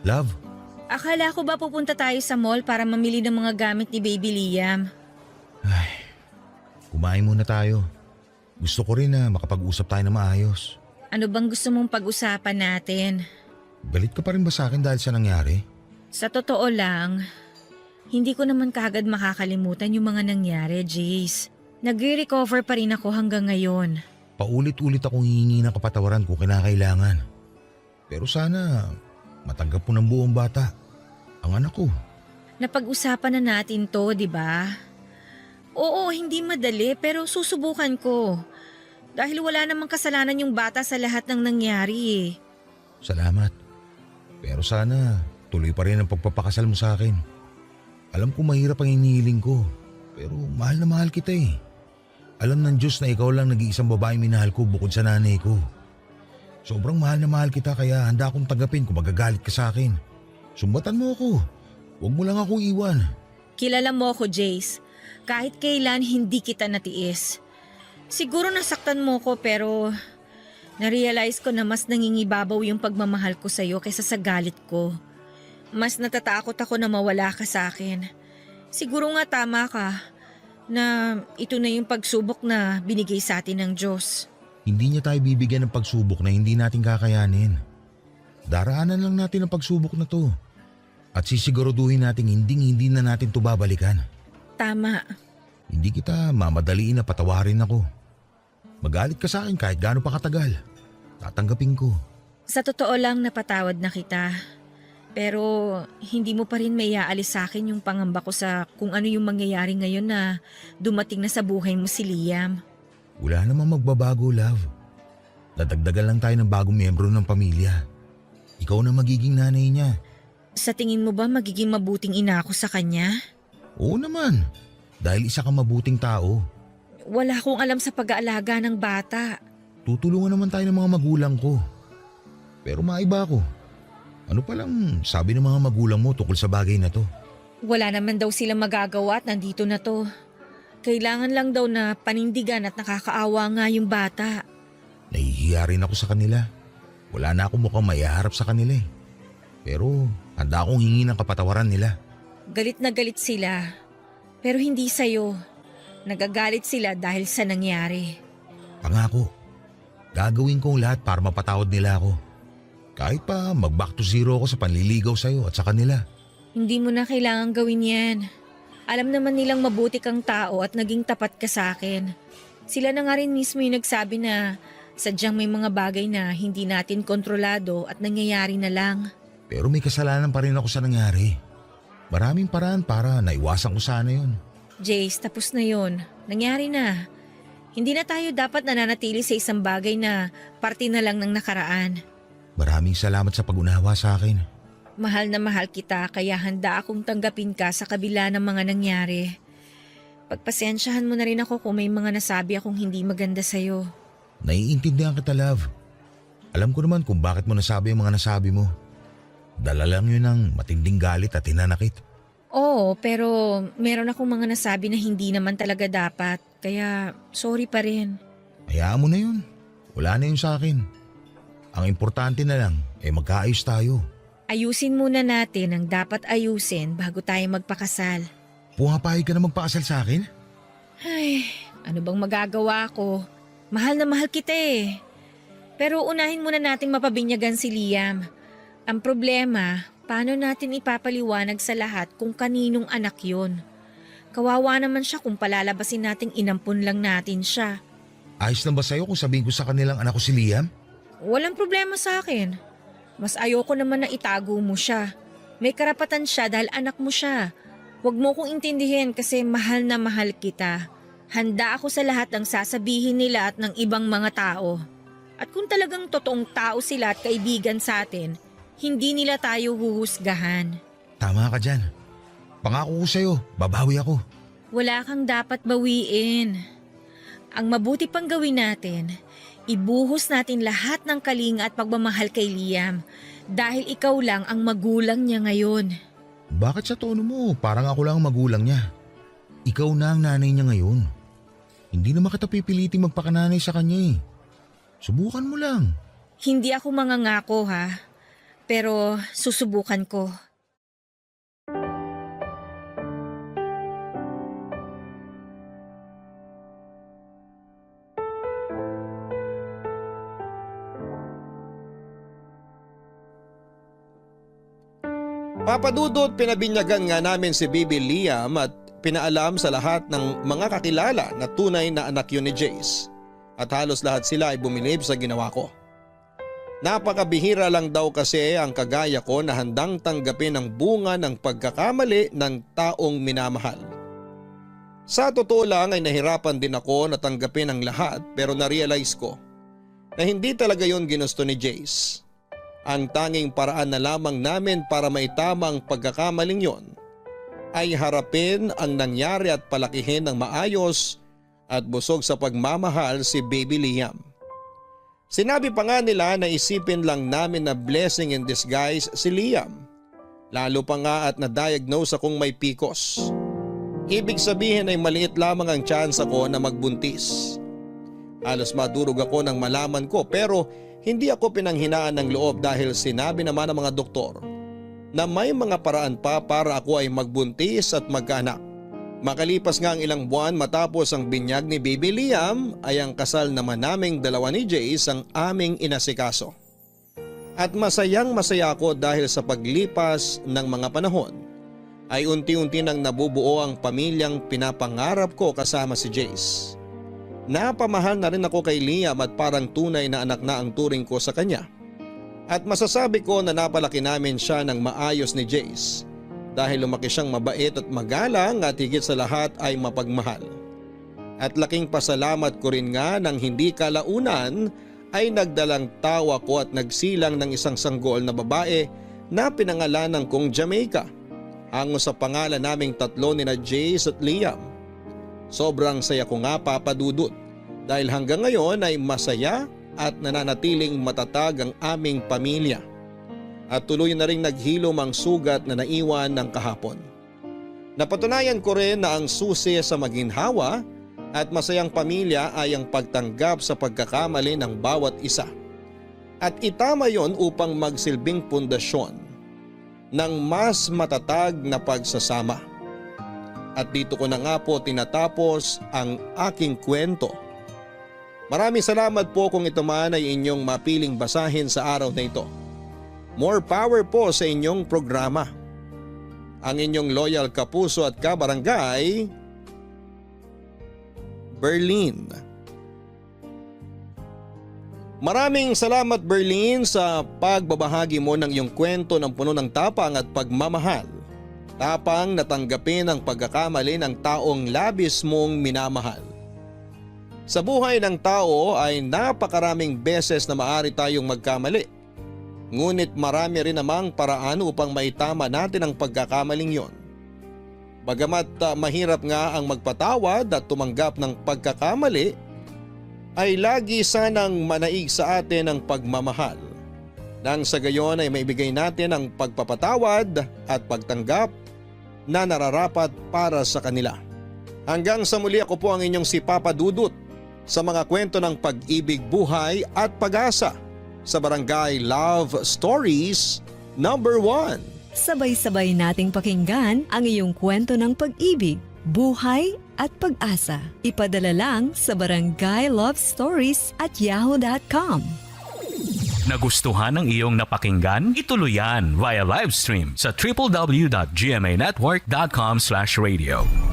E: Love,
A: Akala ko ba pupunta tayo sa mall para mamili ng mga gamit ni Baby Liam?
E: kumain muna tayo. Gusto ko rin na makapag-usap tayo na maayos.
A: Ano bang gusto mong pag-usapan natin?
E: Galit ka pa rin ba sa akin dahil sa nangyari?
A: Sa totoo lang, hindi ko naman kaagad makakalimutan yung mga nangyari, Jace. Nagre-recover pa rin ako hanggang ngayon.
E: Paulit-ulit akong hihingi ng kapatawaran kung kinakailangan. Pero sana matanggap mo ng buong bata. Ang anak ko.
A: Napag-usapan na natin to, di ba? Oo, hindi madali pero susubukan ko. Dahil wala namang kasalanan yung bata sa lahat ng nangyari eh.
E: Salamat. Pero sana tuloy pa rin ang pagpapakasal mo sa akin. Alam ko mahirap ang inihiling ko. Pero mahal na mahal kita eh. Alam ng Diyos na ikaw lang nag-iisang babaeng minahal ko bukod sa nanay ko. Sobrang mahal na mahal kita kaya handa akong tanggapin kung magagalit ka sa akin. Sumbatan mo ako. Huwag mo lang akong iwan.
A: Kilala mo ako, Jace. Kahit kailan hindi kita natiis. Siguro nasaktan mo ko pero narealize ko na mas nangingibabaw yung pagmamahal ko sa'yo kaysa sa galit ko. Mas natatakot ako na mawala ka sa akin. Siguro nga tama ka na ito na yung pagsubok na binigay sa atin ng Diyos.
E: Hindi niya tayo bibigyan ng pagsubok na hindi natin kakayanin. Daraanan lang natin ang pagsubok na to. At sisiguraduhin natin hindi na natin to babalikan.
A: Tama.
E: Hindi kita mamadaliin na patawarin ako. Magalit ka sa akin kahit gaano pa katagal. Tatanggapin ko.
A: Sa totoo lang napatawad na kita. Pero hindi mo pa rin may aalis sa akin yung pangamba ko sa kung ano yung mangyayari ngayon na dumating na sa buhay mo si Liam.
E: Wala namang magbabago, love. Dadagdagan lang tayo ng bagong miyembro ng pamilya. Ikaw na magiging nanay niya.
A: Sa tingin mo ba magiging mabuting ina ako sa kanya?
E: Oo naman. Dahil isa kang mabuting tao.
A: Wala akong alam sa pag-aalaga ng bata.
E: Tutulungan naman tayo ng mga magulang ko. Pero maiba ako. Ano palang sabi ng mga magulang mo tungkol sa bagay na to?
A: Wala naman daw silang magagawa at nandito na to. Kailangan lang daw na panindigan at nakakaawa nga yung bata.
E: Nahihiya rin ako sa kanila. Wala na akong mukhang maiharap sa kanila eh. Pero handa akong hingi ng kapatawaran nila.
A: Galit na galit sila. Pero hindi sa'yo. Nagagalit sila dahil sa nangyari.
E: Pangako, gagawin ko ang lahat para mapatawad nila ako. Kahit pa mag-back to zero ako sa panliligaw sa'yo at sa kanila.
A: Hindi mo na kailangang gawin yan. Alam naman nilang mabuti kang tao at naging tapat ka sa akin. Sila na nga rin mismo yung nagsabi na sadyang may mga bagay na hindi natin kontrolado at nangyayari na lang.
E: Pero may kasalanan pa rin ako sa nangyari. Maraming paraan para naiwasan ko sana yun.
A: Jace, tapos na yun. Nangyari na. Hindi na tayo dapat nananatili sa isang bagay na parte na lang ng nakaraan.
E: Maraming salamat sa pag-unawa sa akin.
A: Mahal na mahal kita kaya handa akong tanggapin ka sa kabila ng mga nangyari. Pagpasensyahan mo na rin ako kung may mga nasabi akong hindi maganda sa'yo.
E: Naiintindihan kita, love. Alam ko naman kung bakit mo nasabi ang mga nasabi mo. Dala lang yun ng matinding galit at hinanakit.
A: Oo, pero meron akong mga nasabi na hindi naman talaga dapat. Kaya sorry pa rin.
E: Hayaan mo na yun. Wala na yun sa akin. Ang importante na lang magkaayos tayo.
A: Ayusin muna natin ang dapat ayusin bago tayo magpakasal.
E: Pumapayag ka na magpakasal sa akin?
A: Ay, ano bang magagawa ko? Mahal na mahal kita eh. Pero unahin muna nating mapabinyagan si Liam. Ang problema, paano natin ipapaliwanag sa lahat kung kaninong anak yon? Kawawa naman siya kung palalabasin nating inampun lang natin siya.
E: Ayos lang ba sa'yo kung sabihin ko sa kanilang anak ko si Liam?
A: Walang problema sa akin. Mas ayoko naman na itago mo siya. May karapatan siya dahil anak mo siya. Huwag mo kong intindihin kasi mahal na mahal kita. Handa ako sa lahat ng sasabihin nila at ng ibang mga tao. At kung talagang totoong tao sila at kaibigan sa atin, hindi nila tayo huhusgahan.
E: Tama ka dyan. Pangako ko sa'yo, babawi ako.
A: Wala kang dapat bawiin. Ang mabuti pang gawin natin, ibuhos natin lahat ng kalinga at pagmamahal kay Liam dahil ikaw lang ang magulang niya ngayon.
E: Bakit sa tono mo? Parang ako lang ang magulang niya. Ikaw na ang nanay niya ngayon. Hindi naman kita pipiliting magpakananay sa kanya eh. Subukan mo lang.
A: Hindi ako mangangako ha, pero susubukan ko.
C: Papadudot, pinabinyagan nga namin si Bibi Liam at pinaalam sa lahat ng mga kakilala na tunay na anak yun ni Jace at halos lahat sila ay bumilib sa ginawa ko. Napakabihira lang daw kasi ang kagaya ko na handang tanggapin ang bunga ng pagkakamali ng taong minamahal. Sa totoo lang ay nahirapan din ako na tanggapin ang lahat pero na-realize ko na hindi talaga yon ginusto ni Jace. Ang tanging paraan na lamang namin para maitama ang pagkakamaling yon ay harapin ang nangyari at palakihin ng maayos at busog sa pagmamahal si Baby Liam. Sinabi pa nga nila na isipin lang namin na blessing in disguise si Liam. Lalo pa nga at na-diagnose akong may PCOS. Ibig sabihin ay maliit lamang ang chance ako na magbuntis. Halos madurog ako nang malaman ko pero hindi ako pinanghinaan ng loob dahil sinabi naman ng mga doktor na may mga paraan pa para ako ay magbuntis at magkaanak. Makalipas nga ang ilang buwan matapos ang binyag ni Baby Liam ay ang kasal naman naming dalawa ni Jace ang aming inasikaso. At masayang masaya ako dahil sa paglipas ng mga panahon ay unti-unti nang nabubuo ang pamilyang pinapangarap ko kasama si Jace. Napamahal na rin ako kay Liam at parang tunay na anak na ang turing ko sa kanya. At masasabi ko na napalaki namin siya ng maayos ni Jace. Dahil lumaki siyang mabait at magalang at higit sa lahat ay mapagmahal. At laking pasalamat ko rin nga nang hindi kalaunan ay nagdalang tawa ko at nagsilang ng isang sanggol na babae na pinangalanan kong Jamaica. Hango sa pangalan naming tatlo ni na Jace at Liam. Sobrang saya ko nga papadudot dahil hanggang ngayon ay masaya at nananatiling matatag ang aming pamilya. At tuloy na ring naghilom ang sugat na naiwan ng kahapon. Napatunayan ko rin na ang susi sa maginhawa at masayang pamilya ay ang pagtanggap sa pagkakamali ng bawat isa. At itama yon upang magsilbing pundasyon ng mas matatag na pagsasama. At dito ko na nga po tinatapos ang aking kwento. Maraming salamat po kung ito man ay inyong mapiling basahin sa araw na ito. More power po sa inyong programa. Ang inyong loyal kapuso at kabarangay, Berlin. Maraming salamat Berlin sa pagbabahagi mo ng iyong kwento ng puno ng tapang at pagmamahal. Tapang natanggapin ang pagkakamali ng taong labis mong minamahal. Sa buhay ng tao ay napakaraming beses na maaari tayong magkamali. Ngunit marami rin namang paraan upang maitama natin ang pagkakamaling yon. Bagamat mahirap nga ang magpatawad at tumanggap ng pagkakamali, ay lagi sanang manaig sa atin ang pagmamahal. Nang sa gayon ay maibigay natin ang pagpapatawad at pagtanggap na nararapat para sa kanila. Hanggang sa muli ako po ang inyong si Papa Dudut sa mga kwento ng pag-ibig, buhay at pag-asa sa Barangay Love Stories #1.
G: Sabay-sabay nating pakinggan ang iyong kwento ng pag-ibig, buhay at pag-asa. Ipadala lang sa barangaylovestories@yahoo.com.
H: Nagustuhan ng iyong napakinggan? Ituloy yan via live stream sa www.gmanetwork.com/radio.